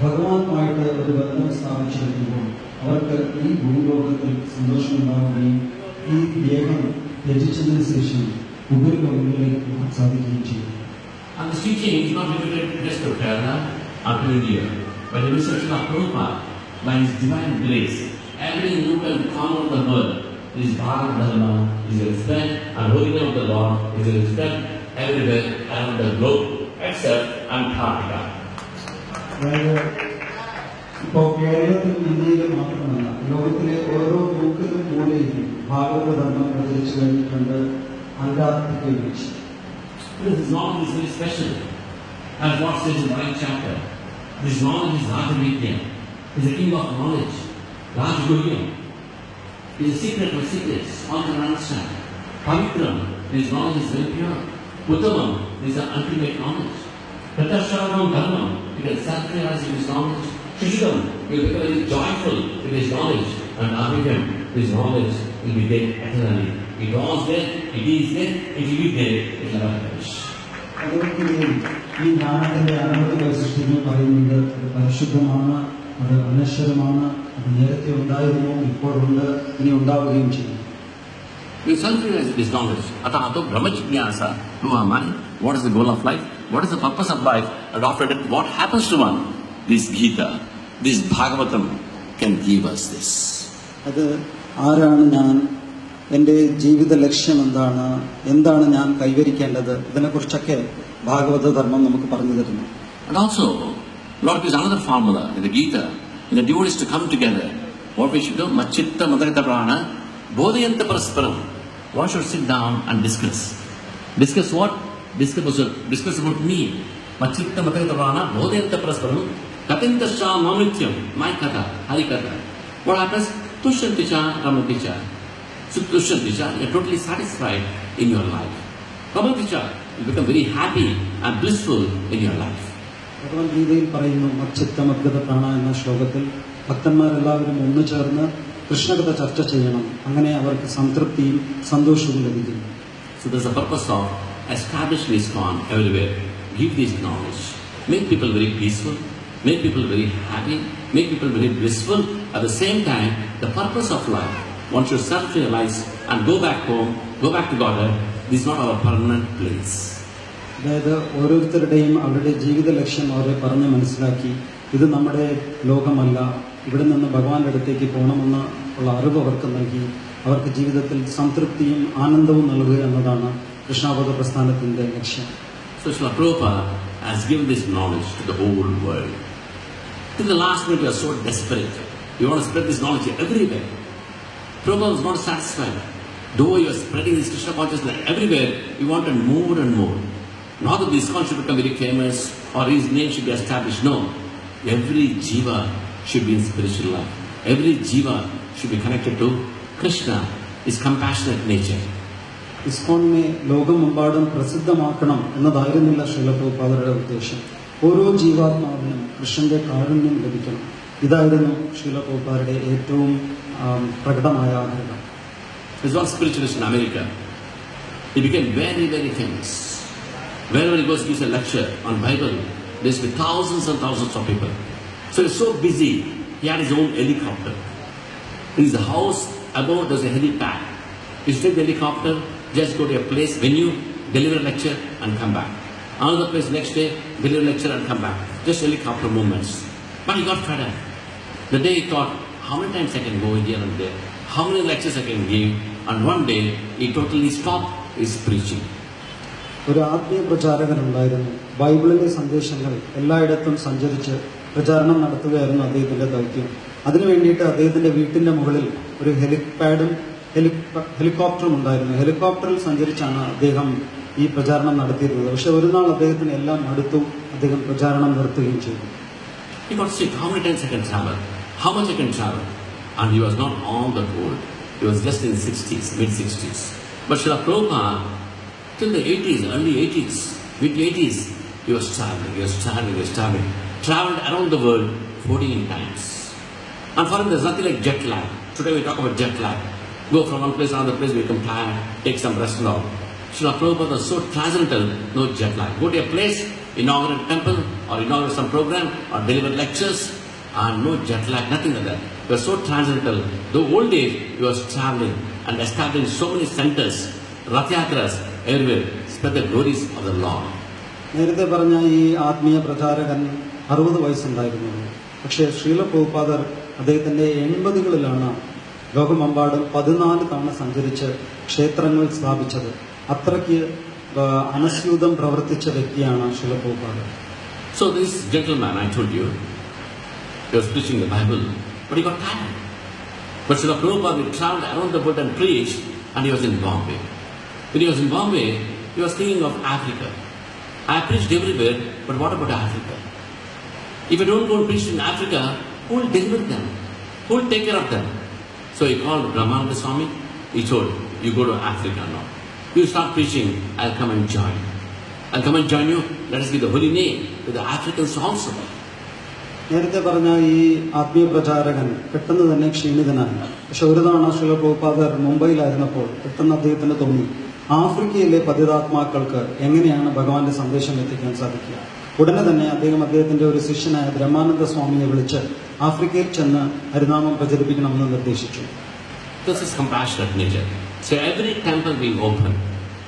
ഭഗവാനുമായിട്ട് ഒരു ബന്ധം സ്ഥാപിച്ചു കഴിയുമ്പോൾ അവർക്ക് ഈ ഭൂലോകത്തിൽ സന്തോഷമുണ്ടാവുകയും ഈ ദേഹം ത്യജിച്ചതിന് ശേഷം ഉപരിലോകങ്ങളിലേക്ക് പോകാൻ സാധിക്കുകയും ചെയ്യും. And this teaching is not limited just to Kerala or to India, but the research of Prabhupada, by his divine grace, every nook and corner of the world is Bhagavad Dharma, is a respect, and holy name of the Lord is a respect everywhere around the globe, except Antarctica. അതായത് ഇപ്പോൾ കേരളത്തിലും ഇന്ത്യയിലും മാത്രമല്ല, ലോകത്തിലെ ഓരോ മൂക്കിലും മൂലയിലും ഭാഗവത ധർമ്മം പ്രചരിച്ചു കഴിഞ്ഞിട്ടുണ്ട്. അന്റാർട്ടിക്കയിൽ വെച്ച് This knowledge is very special. As what says in the 9th chapter, this knowledge is Rajavidya, is the king of knowledge. Rajgurya is the secret of secrets, all can understand. Pavitram, this knowledge is very pure. Uttamam is the ultimate knowledge. Pratasharam Dharmam, you can self-realize with his knowledge. Shishikam, you will become very joyful with his knowledge. And Abhidam, his knowledge will be there eternally. It was there, it is there, it will be there, it will never perish. അതുകൊണ്ടുതന്നെ ഈ ജ്ഞാനത്തിന്റെ അനവധി വൈശിഷ്ട്യങ്ങൾ പറയുന്നത് അത് പരിശുദ്ധമാണ്, അത് അനശ്വരമാണ്, അത് നേരത്തെ ഉണ്ടായിരുന്നു, ഇപ്പോഴുണ്ട്, ഇനി ഉണ്ടാവുകയും ചെയ്യും. You self-realize this knowledge. Atahato brahmajnasa. Who am I? What is the goal of life? What is the purpose of life? And after that, what happens to one? This Gita, this Bhagavatam can give us this. അത് ആരാണ് ഞാൻ, എൻ്റെ ജീവിത ലക്ഷ്യം എന്താണ്, എന്താണ് ഞാൻ കൈവരിക്കേണ്ടത്, ഇതിനെക്കുറിച്ചൊക്കെ ഭാഗവത ധർമ്മം നമുക്ക് പറഞ്ഞു തരുന്നു. And also, Lord gives another formula in the Gita. In the devotees to come together, what we should do? Machitta madagata prana, bodhayanta parasparam. One should sit down and discuss. Discuss what? Discuss about me. Machitta madagata prana, bodhayanta parasparam. Katintascha mamityam, my kata, hari kata. What happens? Tushyanticha, ramanticha. So Tushyanticha, you are totally satisfied in your life. Ramanticha, you become very happy and blissful in your life. ഭഗവത്ഗീതയിൽ പറയുന്നു, മച്ചിത്തമദ്ഗത പ്രാണ എന്ന ശ്ലോകത്തിൽ ഭക്തന്മാരെല്ലാവരും ഒന്നു ചേർന്ന് കൃഷ്ണകഥ ചർച്ച ചെയ്യണം, അങ്ങനെ അവർക്ക് സംതൃപ്തിയും സന്തോഷവും ലഭിക്കും. So there's a purpose of establishing ISKCON everywhere. Give this knowledge. Make people very peaceful, make people very happy, make people very blissful. At the same time, the purpose of life, one should self-realize and go back home, go back to Godhead. This is not our permanent place. അതായത് ഓരോരുത്തരുടെയും അവരുടെ ജീവിത ലക്ഷ്യം അവരെ പറഞ്ഞ് മനസ്സിലാക്കി, ഇത് നമ്മുടെ ലോകമല്ല, ഇവിടെ നിന്ന് ഭഗവാന്റെ അടുത്തേക്ക് പോകണമെന്ന് ഉള്ള അറിവ് അവർക്ക് നൽകി അവർക്ക് ജീവിതത്തിൽ സംതൃപ്തിയും ആനന്ദവും നൽകുക എന്നതാണ് കൃഷ്ണാവബോധ പ്രസ്ഥാനത്തിന്റെ ലക്ഷ്യം. So Srila Prabhupada has given this knowledge to the whole world. Till the last minute we are so desperate. We want to spread this knowledge everywhere. Prabhupada was not satisfied. Though you are spreading this Krishna consciousness everywhere, we wanted more and more. Not that this ISKCON should become very famous or his name should be established. No. Every jiva should be in spiritual life. Every jiva should be connected to Krishna, his compassionate nature. ഇസ്കോണിനെ ലോകമെമ്പാടും പ്രസിദ്ധമാക്കണം എന്നതായിരുന്നില്ല ശ്രീല പ്രഭുപാദരുടെ ഉദ്ദേശം. ഓരോ ജീവാത്മാവിനും കൃഷ്ണന്റെ കാരുണ്യം ലഭിക്കണം. ഇതായിരുന്നു ശ്രീല പ്രഭുപാദരുടെ ഏറ്റവും പ്രകടമായ ആഗ്രഹം. There's one spiritualist in America. He became very, very famous. Wherever he goes, he gives a lecture on Bible. There's been thousands and thousands of people. So he's so busy, he had his own helicopter. In his house, above there's a helipad. You take the helicopter, just go to a place, venue, deliver a lecture and come back. Another place next day, deliver a lecture and come back. Just helicopter movements. But he got fed up. The day he thought, how many times I can go here and there? How many lectures I can give? And one day, he totally stopped his preaching. ഒരു ആത്മീയ പ്രചാരകനുണ്ടായിരുന്നു. ബൈബിളിലെ സന്ദേശങ്ങൾ എല്ലായിടത്തും സഞ്ചരിച്ച് പ്രചാരണം നടത്തുകയായിരുന്നു അദ്ദേഹത്തിന്റെ ദൗത്യം. അതിനു വേണ്ടിയിട്ട് അദ്ദേഹത്തിന്റെ വീട്ടിന്റെ മുകളിൽ ഒരു ഹെലിപ്പാഡും ഹെലികോപ്റ്ററും ഉണ്ടായിരുന്നു. ഹെലികോപ്റ്ററിൽ സഞ്ചരിച്ചാണ് അദ്ദേഹം ഈ പ്രചാരണം നടത്തിയിരുന്നത്. പക്ഷെ ഒരു നാൾ അദ്ദേഹത്തിന് എല്ലാം മടുത്തു, അദ്ദേഹം പ്രചാരണം നിർത്തുകയും ചെയ്തു. He got sick. How many times I can travel? How much I can travel? And he was not all that old. He was just in his 60s, mid-60s. But Srila Prabhupada, till the 80s, early 80s, mid-80s, he was traveling. Traveled around the world 14 times. And for him there's nothing like jet lag. Today we talk about jet lag. Go from one place to another place, we become tired, take some rest and all. Srila Prabhupada was so transcendental, no jet lag. Go to a place, inaugurate a temple, or inaugurate some program, or deliver lectures, and no jet lag, nothing like that. He was so transcendental. The old days, he was traveling and establishing so many centers, Rath-yatras, everywhere, spread the glories of the Lord. നേരത്തെ പറഞ്ഞ ഈ ആത്മീയ പ്രചാരകൻ 60 വയസ്സുണ്ടായിരുന്നു. പക്ഷേ ശ്രീല പ്രഭുപാദർ അദ്ദേഹത്തിന്റെ 80കളിലാണ് ലോകമെമ്പാടും 14 തവണ സഞ്ചരിച്ച് ക്ഷേത്രങ്ങൾ സ്ഥാപിച്ചത്. അത്രയ്ക്ക് അനസ്യൂതം പ്രവർത്തിച്ച വ്യക്തിയാണ് Srila പ്രഭുപാദർ. So this gentleman, I told you, he was preaching the Bible, but he got tired. But Srila Prabhupada, he traveled around the world and preached, and he was in Bombay. When he was in Bombay, he was thinking of Africa. I preached everywhere, but what about Africa? If I don't go and preach in Africa, who will deliver them? Who will take care of them? So he called Brahmananda Swami. He told, you go to Africa now. You start preaching, I'll come and join. I'll come and join you. Let us give the holy name to the Africans also. നേരത്തെ പറഞ്ഞ ഈ ആത്മീയ പ്രചാരകൻ പെട്ടെന്ന് തന്നെ ക്ഷീണിതനായി. പക്ഷെ ഒരു തവണ ശ്രീല പ്രഭുപാദർ മുംബൈയിലായിരുന്നപ്പോൾ പെട്ടെന്ന് അദ്ദേഹത്തിന് തോന്നി, ആഫ്രിക്കയിലെ പതിതാത്മാക്കൾക്ക് എങ്ങനെയാണ് ഭഗവാന്റെ സന്ദേശം എത്തിക്കാൻ സാധിക്കുക. ഉടനെ തന്നെ അദ്ദേഹത്തിന്റെ ഒരു ശിഷ്യനായ ബ്രഹ്മാനന്ദ സ്വാമിയെ വിളിച്ച് ആഫ്രിക്കയിൽ ചെന്ന് ഹരിനാമം പ്രചരിപ്പിക്കണമെന്ന് നിർദ്ദേശിച്ചു. This is compassionate nature. So every temple being open,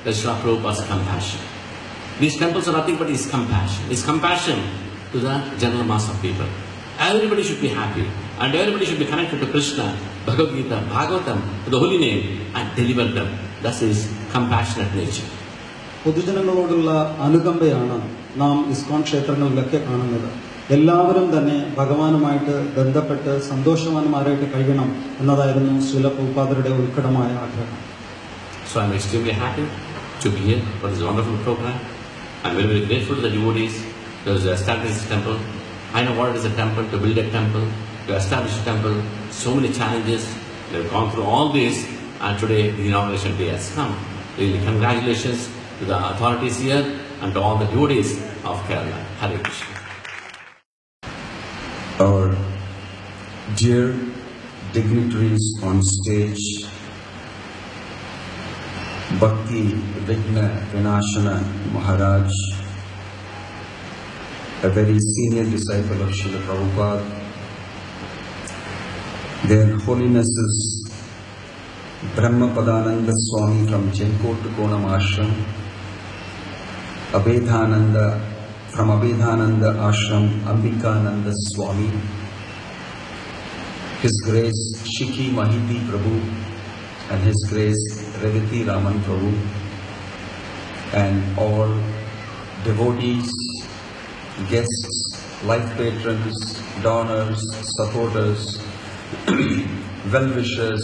there's Srila Prabhupada's compassion. These temples are nothing but his compassion. His compassion to the general mass of people. Everybody should be happy, and everybody should be connected to Krishna, Bhagavad Gita, Bhagavatam, to the holy name, and deliver them. That's his compassionate nature. പൊതുജനങ്ങളോടുള്ള അനുകമ്പയാണ് നാം ഇസ്കോൺ ക്ഷേത്രങ്ങളിലൊക്കെ കാണുന്നത്. എല്ലാവരും തന്നെ ഭഗവാനുമായിട്ട് ബന്ധപ്പെട്ട് സന്തോഷവാന്മാരായിട്ട് കഴിയണം എന്നതായിരുന്നു ശ്രീല പ്രഭുപാദരുടെ ഉത്കടമായ ആഗ്രഹം. So I'm extremely happy to be here for this wonderful program. I'm very, very grateful to the devotees to establish this temple. I know what it is a temple, to build a temple, to establish a temple. So many challenges. They've gone through all this, and today the inauguration day has come. Really, congratulations to the authorities here and to all the devotees of Kerala. Hare Krishna. Our dear dignitaries on stage, Bhakti Vigna Vinashana Maharaj, a very senior disciple of Srila Prabhupada, their Holinesses Brahmapadananda Swami from Chenkotukonam Ashram, from Abedhananda Ashram Ambikananda Swami, His Grace Shiki Mahiti Prabhu, and His Grace Revati Raman Prabhu, and all devotees, guests, life patrons, donors, supporters, well-wishers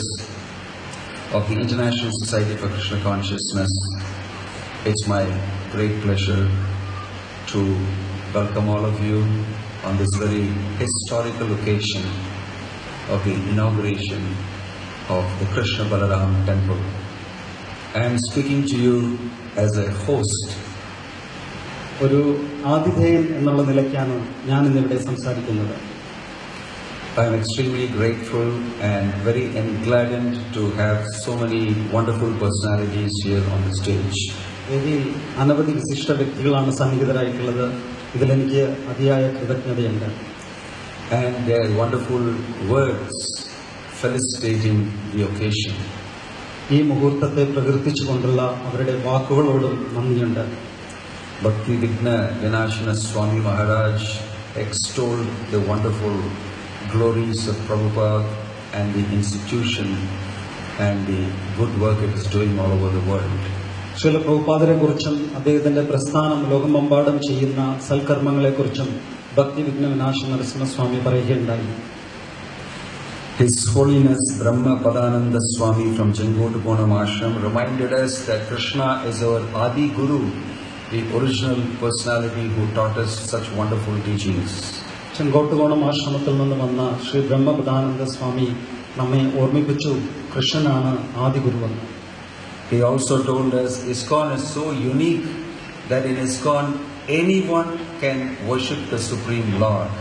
of the International Society for Krishna Consciousness. It's my great pleasure to welcome all of you on this very historical occasion of the inauguration of the Krishna Balaram Temple. I am speaking to you as a host. ഒരു ആതിഥേയൻ എന്നുള്ള നിലയ്ക്കാണ് ഞാൻ ഇന്നിവിടെ സംസാരിക്കുന്നത്. I am extremely grateful and very gladdened to have so many wonderful personalities here on the stage. വേദിയിൽ അനവധി വിശിഷ്ട വ്യക്തികളാണ് സന്നിഹിതരായിട്ടുള്ളത്. ഇതിലെനിക്ക് അതിയായ കൃതജ്ഞതയുണ്ട്. And their wonderful words felicitating the occasion. ഈ മുഹൂർത്തത്തെ പ്രകീർത്തിച്ചുകൊണ്ടുള്ള അവരുടെ വാക്കുകളോടും നന്ദിയുണ്ട്. Bhakti Vigna Vinashana Swami Maharaj extolled the wonderful glories of Prabhupada and the institution and the good work it is doing all over the world. Srila പ്രഭുപാദരെ കുറിച്ചും അദ്ദേഹത്തിന്റെ പ്രസ്ഥാനം ലോകമെമ്പാടും ചെയ്യുന്ന സൽക്കർമ്മങ്ങളെക്കുറിച്ചും ഭക്തി വിഘ്ന വിനാശ നരസിംഹസ്വാമി പറയുകയുണ്ടായി. His Holiness Brahma Padananda Swami from Chenkotukonam Ashram reminded us that Krishna is our Adi Guru, the original personality who taught us such wonderful teachings. Chenkottukonam ആശ്രമത്തിൽ നിന്ന് വന്ന ശ്രീ ബ്രഹ്മപദാനന്ദ സ്വാമി നമ്മെ ഓർമ്മിപ്പിച്ചു, കൃഷ്ണനാണ് ആദിഗുരുവെന്ന്. He also told us ISKCON is so unique that in ISKCON anyone can worship the Supreme Lord.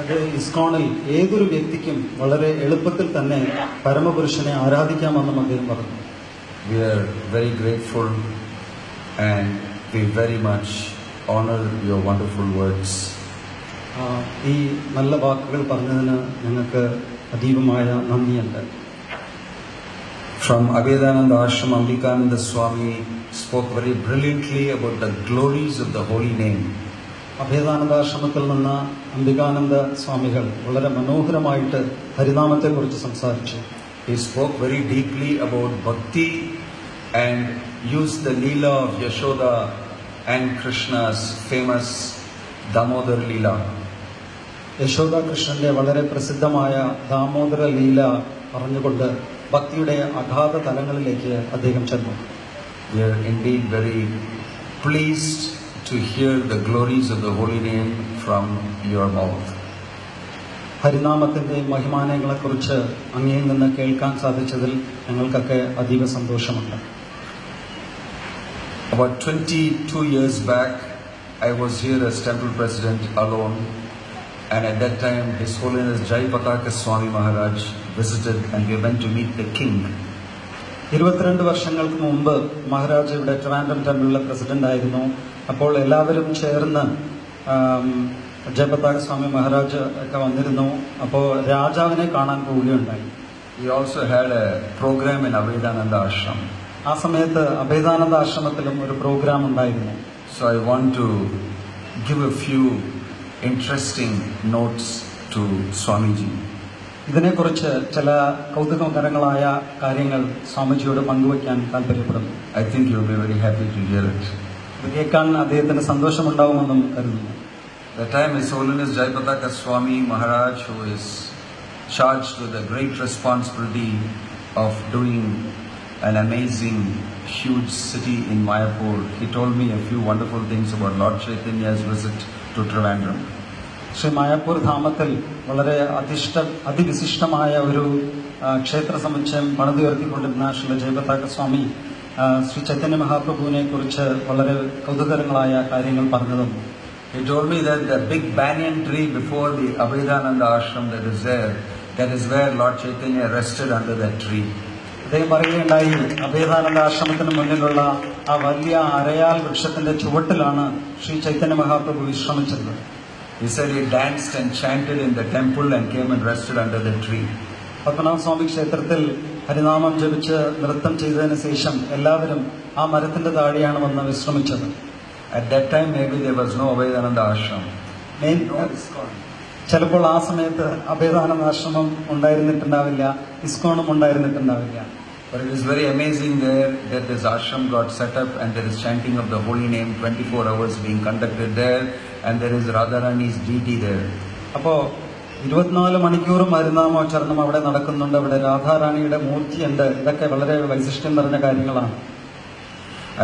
അത് ഇസ്കോണിൽ ഏതൊരു വ്യക്തിക്കും വളരെ എളുപ്പത്തിൽ തന്നെ പരമപുരുഷനെ ആരാധിക്കാമെന്നും അദ്ദേഹം പറഞ്ഞു. We are very grateful and we very much honor your wonderful words. ഈ നല്ല വാക്കുകൾ പറഞ്ഞതിന് ഞങ്ങൾക്ക് അതീവമായ നന്ദിയുണ്ട്. From Abhedananda Ashram, Ambikananda Swami spoke very brilliantly about the glories of the holy name. അഭേദാനന്ദാശ്രമത്തിൽ നിന്ന് അംബികാനന്ദ സ്വാമികൾ വളരെ മനോഹരമായിട്ട് ഹരിനാമത്തെക്കുറിച്ച് സംസാരിച്ചു. He spoke very deeply about bhakti and used the Leela of Yashoda and Krishna's famous Damodar Leela. Yashoda കൃഷ്ണന്റെ വളരെ പ്രസിദ്ധമായ ദാമോദര ലീല പറഞ്ഞുകൊണ്ട് ഭക്തിയുടെ അഗാധ തലങ്ങളിലേക്ക് അദ്ദേഹം ചെന്നു. We are indeed very pleased to hear the glories of the holy name from your mouth. ഹരിനാമത്തിന്റെ മഹിമാനങ്ങളെക്കുറിച്ച് അങ്ങയിൽ നിന്ന് കേൾക്കാൻ സാധിച്ചതിൽ ഞങ്ങൾക്കൊക്കെ അതീവ സന്തോഷമുണ്ട്. About 22 years back, I was here as temple president alone, and at that time His Holiness Jayapataka Swami Maharaj visited and we went to meet the king. 22 വർഷങ്ങൾക്ക് മുമ്പ് മഹാരാജ് ഇവിടെ ട്രിവാൻഡ്രം ടെമ്പിളിലെ പ്രസിഡന്റ് ആയിരുന്നു. അപ്പോൾ എല്ലാവരും ചേർന്ന് ജയപതാക സ്വാമി മഹാരാജ് ഒക്കെ വന്നിരുന്നു. അപ്പോൾ രാജാവിനെ കാണാൻ പോവുകയുണ്ടായി. We also had a program in Abhedananda Ashram. ആ സമയത്ത് അഭേദാനന്ദ ആശ്രമത്തിലും ഒരു പ്രോഗ്രാം ഉണ്ടായിരുന്നു. So I want to give a few interesting notes to Swamiji. ഇതിനെക്കുറിച്ച് ചില കൗതുകകരങ്ങളായ കാര്യങ്ങൾ സ്വാമിജിയോട് പങ്കുവയ്ക്കാൻ താല്പര്യപ്പെടുന്നു. I think you will be very happy to hear it. ഇത് കേൾക്കാൻ അദ്ദേഹത്തിന് സന്തോഷമുണ്ടാവുമെന്നും കരുതുന്നു. The time His Holiness Jayapataka Swami Maharaj, who is charged with the great responsibility of doing an amazing, huge city in Mayapur, he told me a few wonderful things about Lord Chaitanya's visit to Trivandrum. Shri മായാപൂർ ധാമത്തിൽ വളരെ അതിവിശിഷ്ടമായ ഒരു ക്ഷേത്ര സമുച്ചയം പണിതുയർത്തിക്കൊണ്ടിരുന്ന ശ്രീ ജയപതാക സ്വാമി ശ്രീ ചൈതന്യ മഹാപ്രഭുവിനെ കുറിച്ച് വളരെ കൗതുകകരങ്ങളായ കാര്യങ്ങൾ പറഞ്ഞു തന്നു. He told me that the big banyan tree before the Abhedananda Ashram that is there, that is where Lord Chaitanya rested under that tree. അദ്ദേഹം പറയുകയുണ്ടായി, അഭേദാനന്ദ ആശ്രമത്തിന് മുന്നിലുള്ള ആ വലിയ അരയാൽ വൃക്ഷത്തിന്റെ ചുവട്ടിലാണ് Shri Chaitanya Mahaprabhu വിശ്രമിച്ചത്. He said he danced and chanted in the temple and came and rested under the tree. Padmanabha സ്വാമി ക്ഷേത്രത്തിൽ ഹരിനാമം ജപിച്ച് നൃത്തം ചെയ്തതിനു ശേഷം എല്ലാവരും ആ മരത്തിന്റെ താഴെയാണ് വന്ന് വിശ്രമിച്ചത്. At that time maybe there was no Abhedananda Ashram. ചിലപ്പോൾ ആ സമയത്ത് അഭേദാനന്ദ ആശ്രമം ഉണ്ടായിരുന്നിട്ടുണ്ടാവില്ല, ഇസ്കോണും ഉണ്ടായിരുന്നിട്ടുണ്ടാവില്ല. But it is very amazing there that this ashram got set up and there is chanting of the holy name 24 hours being conducted there and there is Radharani's deity there. അപ്പോ 24 മണിക്കൂറും ഹരിനാമോച്ചാരണം അവിടെ നടക്കുന്നുണ്ട്. അവിടെ രാധാറാണിയുടെ മൂർത്തിയുണ്ട്. ഇതൊക്കെ വളരെ വൈശിഷ്ട്യം നിറഞ്ഞ കാര്യങ്ങളാണ്.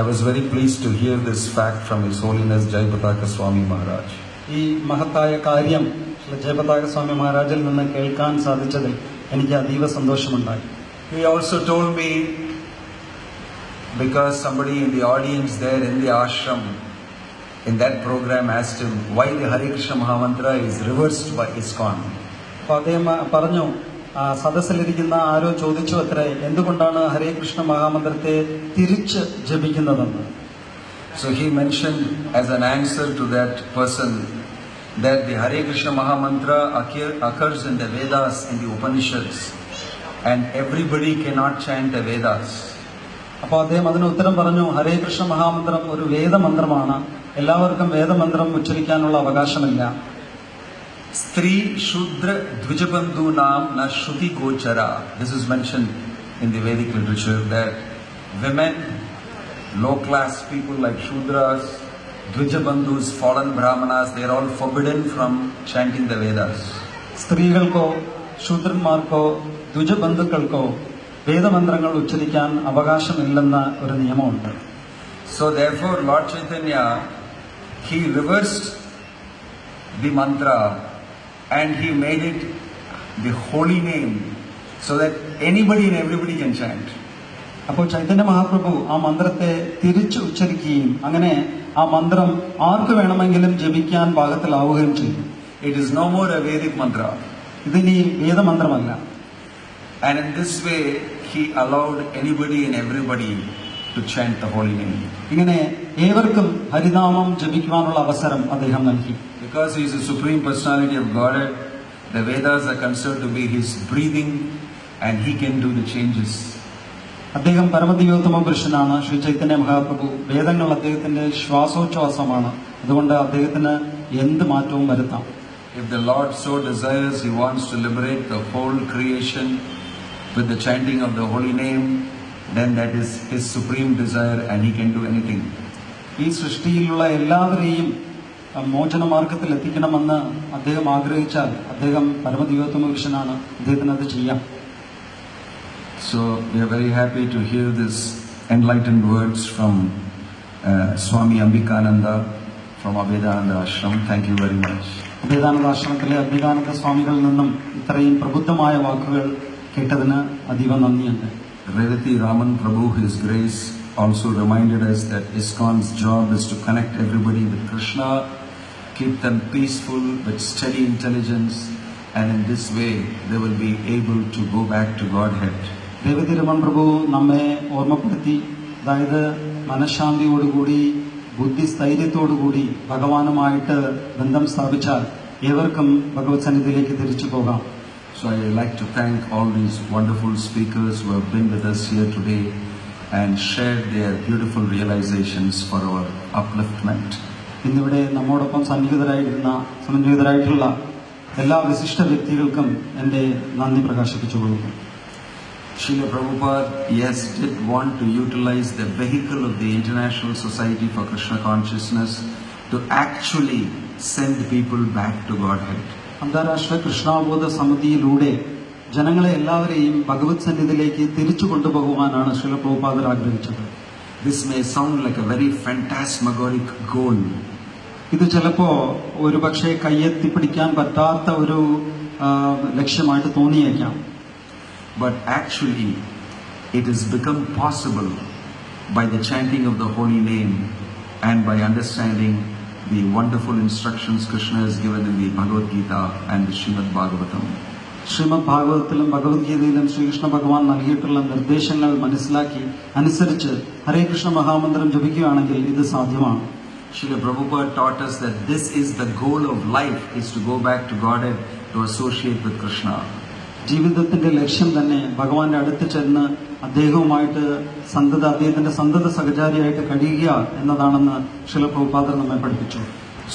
I was very pleased to hear this fact from His Holiness Jayapataka Swami Maharaj. ഈ മഹത്തായ കാര്യം ജയപതാക സ്വാമി മഹാരാജിൽ നിന്ന് കേൾക്കാൻ സാധിച്ചതിൽ എനിക്ക് അതീവ സന്തോഷമുണ്ടായി. He also told me, because somebody in the audience there in the ashram in that program asked him why the Hare Krishna Mahamantra is reversed by ISKCON. അപ്പോൾ അദ്ദേഹം പറഞ്ഞു, സദസ്സിലിരിക്കുന്ന ആരോ ചോദിച്ചു അത്രേ, എന്തുകൊണ്ടാണ് ഹരേ കൃഷ്ണ മഹാമന്ത്രത്തെ തിരിച്ച് ജപിക്കുന്നതെന്ന്. So he mentioned as an answer to that person that the Hare Krishna Mahamantra occurs in the Vedas, in the Upanishads, and everybody cannot chant the Vedas. അപ്പോൾ അദ്ദേഹം അതിന് ഉത്തരം പറഞ്ഞു, ഹരേ കൃഷ്ണ മഹാമന്ത്രം ഒരു വേദമന്ത്രമാണ്, എല്ലാവർക്കും വേദമന്ത്രം ഉച്ചരിക്കാനുള്ള അവകാശമില്ല. Stri Shudra Dvijabandhu Nam Na Shruti Gochara. This is mentioned in the Vedic literature that women, low class people like Shudras, Dvijabandhus, fallen Brahmanas, they are all forbidden from chanting the Vedas. സ്ത്രീകൾക്കോ ശൂദ്രന്മാർക്കോ ദ്വിജബന്ധുക്കൾക്കോ വേദമന്ത്രങ്ങൾ ഉച്ചരിക്കാൻ അവകാശമില്ലെന്ന ഒരു നിയമമുണ്ട്. So therefore Lord Chaitanya, he reversed the mantra and he made it the holy name so that anybody and everybody can chant. അപ്പോൾ ചൈതന്യ മഹാപ്രഭു ആ മന്ത്രത്തെ തിരിച്ചു ഉച്ചരിക്കുകയും അങ്ങനെ ആ മന്ത്രം ആർക്ക് വേണമെങ്കിലും ജപിക്കാൻ പാകത്തിലാവുകയും ചെയ്തു. It is no more a Vedic mantra. ഇതിനി വേദമന്ത്രമല്ല. And in this way, he allowed anybody and everybody to chant the holy name. ഇങ്ങനെ ഏവർക്കും ഹരിനാമം ജപിക്കുവാനുള്ള അവസരം അദ്ദേഹം നൽകി. Because he is the supreme personality of Godhead, the Vedas are considered to be his breathing and he can do the changes. അദ്ദേഹം പരമദിവ്യോത്തമ പുരുഷനാണ് ശ്രീ ചൈതന്യ മഹാപ്രഭു. വേദങ്ങൾ അദ്ദേഹത്തിന്റെ ശ്വാസോച്ഛ്വാസമാണ്. അതുകൊണ്ട് അദ്ദേഹത്തിന് എന്ത് മാറ്റവും വരുത്താം. If the Lord so desires, he wants to liberate the whole creation with the chanting of the holy name, then that is his supreme desire and he can do anything. ഈ സൃഷ്ടിയിലുള്ള എല്ലാവരെയും മോചനമാർഗത്തിൽ എത്തിക്കണമെന്ന് അദ്ദേഹം ആഗ്രഹിച്ചാൽ അദ്ദേഹം പരമദിവ്യോത്തമ പുരുഷനാണ്. അദ്ദേഹത്തിന് അത് ചെയ്യാം. So we are very happy to hear this enlightened words from Swami Ambikananda from Abhedananda Ashram. Thank you very much. Abhedananda ആശ്രമത്തിലെ അഭേദാനന്ദ സ്വാമികളിൽ നിന്നും ഇത്രയും പ്രബുദ്ധമായ വാക്കുകൾ കേട്ടതിന് അതീവ നന്ദിയുണ്ട്. Revati Raman Prabhu, His Grace, also reminded us that ISKCON's job is to connect everybody with Krishna, keep them peaceful with steady intelligence, and in this way they will be able to go back to Godhead. Revathi Raman പ്രഭു നമ്മെ ഓർമ്മപ്പെടുത്തി, അതായത് മനഃശാന്തിയോടുകൂടി ബുദ്ധിസ്ഥൈര്യത്തോടുകൂടി ഭഗവാനുമായിട്ട് ബന്ധം സ്ഥാപിച്ചാൽ ഏവർക്കും ഭഗവത് സന്നിധിയിലേക്ക് തിരിച്ചു പോകാം. So I would like to thank all these wonderful speakers who have been with us here today and shared their beautiful realizations for our upliftment. ഇന്നിവിടെ നമ്മോടൊപ്പം സന്നിഹിതരായിട്ടുള്ള എല്ലാ വിശിഷ്ട വ്യക്തികൾക്കും എൻ്റെ നന്ദി പ്രകാശിപ്പിച്ചുകൊള്ളുന്നു. Srila Prabhupada, yes, did want to utilize the vehicle of the International Society for Krishna Consciousness to actually send people back to Godhead. അന്താരാഷ്ട്ര കൃഷ്ണാബോധ സമിതിയിലൂടെ ജനങ്ങളെ എല്ലാവരെയും ഭഗവത് സന്നിധിയിലേക്ക് തിരിച്ചു കൊണ്ടുപോകുവാനാണ് ശ്രീല പ്രഭുപാദർ ആഗ്രഹിച്ചത്. This may sound like a very phantasmagoric goal. ഇത് ചിലപ്പോ ഒരുപക്ഷെ കയ്യെത്തിപ്പിടിക്കാൻ പറ്റാത്ത ഒരു ലക്ഷ്യമായിട്ട് തോന്നിയേക്കാം. But actually, it has become possible by the chanting of the holy name and by understanding the wonderful instructions Krishna has given in the Bhagavad Gita and the Srimad Bhagavatam. Shrimad ഭാഗവതത്തിലും ഭഗവത്ഗീതയിലും Sreekrishna ഭഗവാൻ നൽകിയിട്ടുള്ള നിർദ്ദേശങ്ങൾ മനസ്സിലാക്കി അനുസരിച്ച് ഹരേ കൃഷ്ണ മഹാമന്ത്രം ജപിക്കുകയാണെങ്കിൽ ഇത് സാധ്യമാണ്. Srila Prabhupada taught us that this is the goal of life, is to go back to Godhead, to associate with Krishna. ജീവിതത്തിന്റെ ലക്ഷ്യം തന്നെ ഭഗവാന്റെ അടുത്ത് ചെന്ന് അദ്ദേഹവുമായിട്ട് അദ്ദേഹത്തിന്റെ സന്തത സഹചാരിയായിട്ട് കഴിയുക എന്നതാണെന്ന് ശ്രീല പ്രഭുപാദർ നമ്മെ പഠിപ്പിച്ചു.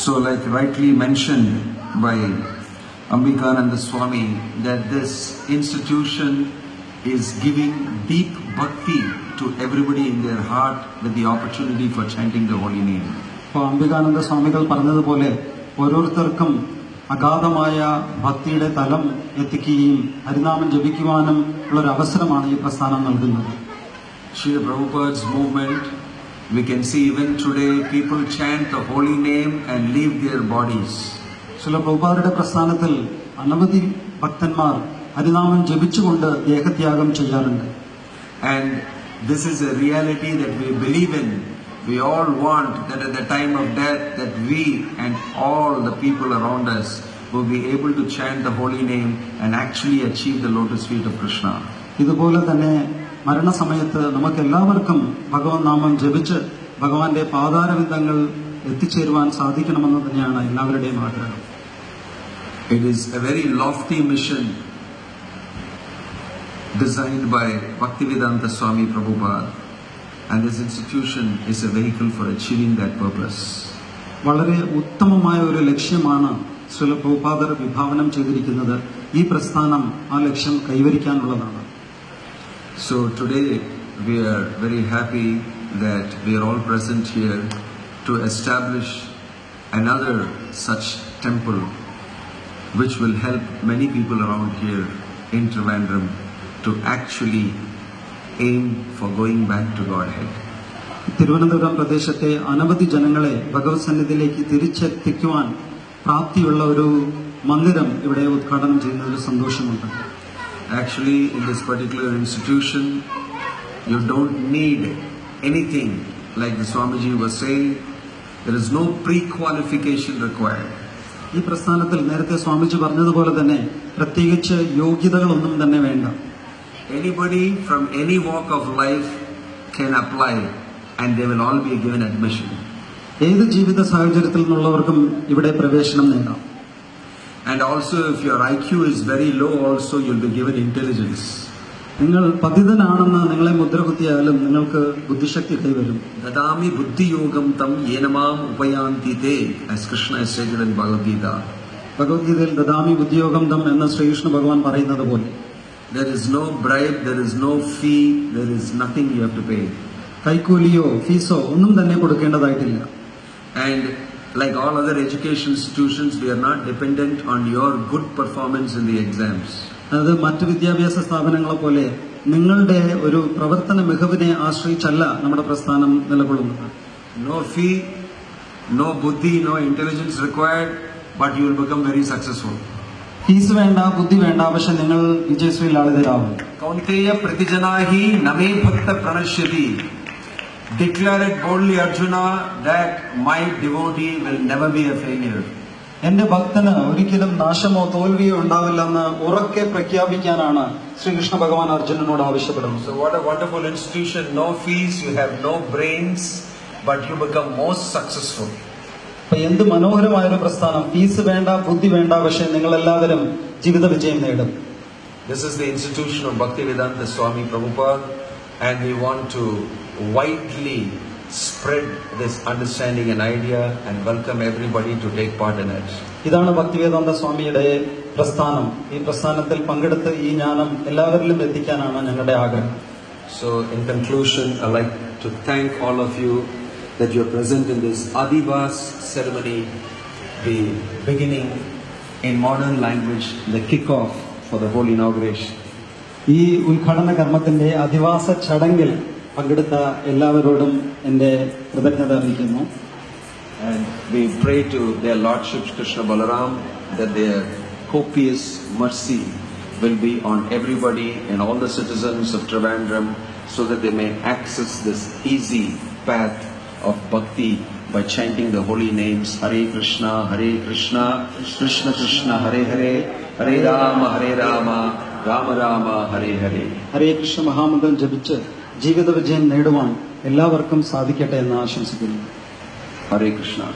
So like rightly mentioned by Ambikananda Swami, that this institution is giving deep bhakti to everybody in their heart with the opportunity for chanting the holy name. അപ്പോൾ അംബികാനന്ദ സ്വാമികൾ പറഞ്ഞതുപോലെ ഓരോരുത്തർക്കും അഗാധമായ ഭക്തിയുടെ തലം എത്തിക്കുകയും ഹരിനാമം ജപിക്കുവാനും ഉള്ളൊരു അവസരമാണ് ഈ പ്രസ്ഥാനം നൽകുന്നത്. Srila Prabhupada's movement, we can see even today people chant the holy name and leave their bodies. Srila പ്രഭുപാദരുടെ പ്രസ്ഥാനത്തിൽ അനവധി ഭക്തന്മാർ ഹരിനാമം ജപിച്ചുകൊണ്ട് ദേഹത്യാഗം ചെയ്യാറുണ്ട്. And this is a reality that we believe in. We all want that at the time of death that we and all the people around us will be able to chant the holy name and actually achieve the lotus feet of Krishna. ഇതുപോലെ തന്നെ മരണസമയത്ത് നമുക്ക് എല്ലാവർക്കും ഭഗവത് നാമം ജപിച്ച് ഭഗവാന്റെ പാതാരവിന്ദങ്ങൾ എത്തിച്ചേരുവാൻ സാധിക്കണമെന്ന് തന്നെയാണ് എല്ലാവരുടെയും ആഗ്രഹം. It is a very lofty mission designed by Bhaktivedanta Swami Prabhupada, and this institution is a vehicle for achieving that purpose. വളരെ ഉത്തമമായ ഒരു ലക്ഷ്യമാണ് ശ്രീല പ്രഭുപാദർ വിഭാവനം ചെയ്തിരിക്കുന്നത്. ഈ പ്രസ്ഥാനം ആ ലക്ഷ്യം കൈവരിക്കാനുള്ളതാണ്. So today we are very happy that we are all present here to establish another such temple which will help many people around here in Trivandrum to actually aim for going back to Godhead. Thiruvananthapuram പ്രദേശത്തെ അനവധി ജനങ്ങളെ ഭഗവത് സന്നിധിയിലേക്ക് തിരിച്ചെത്തിക്കുവാൻ പ്രാപ്തിയുള്ള ഒരു മന്ദിരം ഇവിടെ ഉദ്ഘാടനം ചെയ്യുന്നതിൽ സന്തോഷമുണ്ട്. Actually, in this particular institution, You don't need anything. Like the Swamiji was saying, there is no pre-qualification required. ഈ പ്രസ്ഥാനത്തിൽ നേരത്തെ സ്വാമിജി പറഞ്ഞതുപോലെ തന്നെ പ്രത്യേകിച്ച് യോഗ്യതകളൊന്നും തന്നെ വേണ്ട. Anybody from any walk of life can apply and they will all be given admission. ഏത് ജീവിത സാഹചര്യത്തിൽ നിന്നുള്ളവർക്കും ഇവിടെ പ്രവേശനം നേടാം. And also if your IQ is very low also you'll be given intelligence. നിങ്ങൾ പതിതനാണെന്ന് നിങ്ങളെ മുദ്ര കുത്തിയാലും നിങ്ങൾക്ക് ബുദ്ധിശക്തി കൈവരും. Dadami buddhi yogam tam yenamam upayanti te, as Krishna has stated in Bhagavad Gita. ഭഗവത്ഗീതയിൽ ദദാമി ബുദ്ധിയോഗം തം എന്ന് ശ്രീകൃഷ്ണ ഭഗവാൻ പറയുന്നത് പോലെ There is no bribe, there is no fee, there is nothing you have to pay. കൈക്കൂലിയോ ഫീസോ ഒന്നും തന്നെ കൊടുക്കേണ്ടതായിട്ടില്ല. And like all other education institutions, we are not dependent on your good performance in the exams. അത് മറ്റു വിദ്യാഭ്യാസ സ്ഥാപനങ്ങളെ പോലെ നിങ്ങളുടെ ഒരു പ്രവർത്തന മികവിനെ ആശ്രയിച്ചല്ല നമ്മുടെ പ്രസ്ഥാനം നിലകൊള്ളുന്നത്. No fee, no buddhi, no intelligence required, but you will become very successful. Fees വേണ്ട, ബുദ്ധി വേണ്ട, പക്ഷെ നിങ്ങൾ വിജയശ്രീ ലാളിതരാകും. Kaunteya pratijanahi name bhakta pranashyati. Declare it boldly, Arjuna, that my devotee will never be a failure. എന്റെ ഭക്തന് ഒരിക്കലും നാശമോ തോൽവിയോ ഉണ്ടാവില്ലെന്ന് ഉറക്കെ പ്രഖ്യാപിക്കാനാണ് ശ്രീകൃഷ്ണ ഭഗവാൻ അർജുനനോട് ആവശ്യപ്പെടുന്നത്. So what a wonderful institution. No fees, you have no brains, but you become most successful. അപ്പൊ എന്ത് മനോഹരമായൊരു പ്രസ്ഥാനം. ഫീസ് വേണ്ട, ബുദ്ധി വേണ്ട, പക്ഷെ നിങ്ങൾ എല്ലാവരും ജീവിത വിജയം നേടും. This is the institution of Bhaktivedanta Swami Prabhupada, and we want to widely spread this understanding and idea and welcome everybody to take part in it. ഇതാണ് ഭക്തിവേദാന്ത സ്വാമിയുടെ പ്രസ്ഥാനം. ഈ പ്രസ്ഥാനത്തിൽ പങ്കെടുത്ത് ഈ ജ്ഞാനം എല്ലാവരിലും എത്തിക്കാനാണ് ഞങ്ങളുടെ ആഗ്രഹം. So in conclusion, I'd like to thank all of you that you are present in this Adivas ceremony, the beginning in modern language, the kick-off for the whole inauguration. ഈ ഉദ്ഘാടന കർമ്മത്തിന്റെ അധിവാസ ചടങ്ങിൽ പങ്കെടുത്ത എല്ലാവരോടും എന്റെ കൃതജ്ഞത അറിയിക്കുന്നു. And we pray to their Lordships Krishna Balaram that their copious mercy will be on everybody and all the citizens of Trivandrum so that they may access this easy path of bhakti by chanting the holy names Hare Krishna, Krishna Krishna, Hare Hare, Hare Rama, Rama Rama, Hare Hare. ഹരേ കൃഷ്ണ മഹാമന്ത്രം ജപിച്ച് ജീവിത വിജയം നേടുവാൻ എല്ലാവർക്കും സാധിക്കട്ടെ എന്ന് ആശംസിക്കുന്നു. Hare Krishna.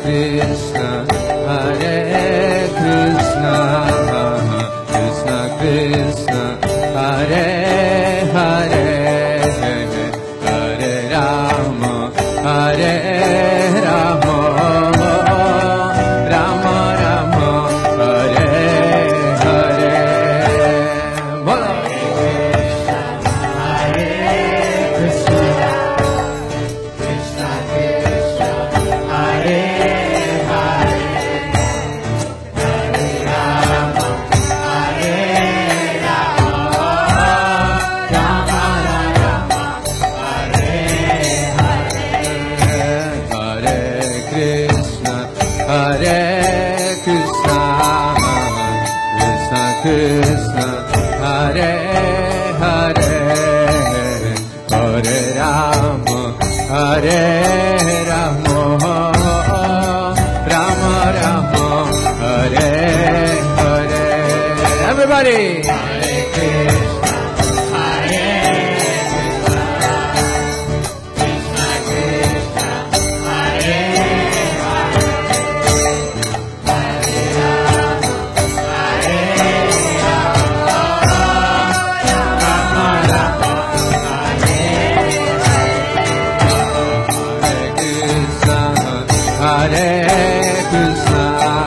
Krishna, Hare Krishna, Krishna Krishna, Hare Hare, Hare Rama, Hare Rama, Rama Rama, Hare Hare. Bolo. Krishna, Hare Hare, Hare Rama, Hare Rama, Rama Rama, Hare Hare. Everybody. Hare Krishna, Hare Krishna, Krishna Krishna, Hare Hare, Hare Rama, Hare Hare Krishna,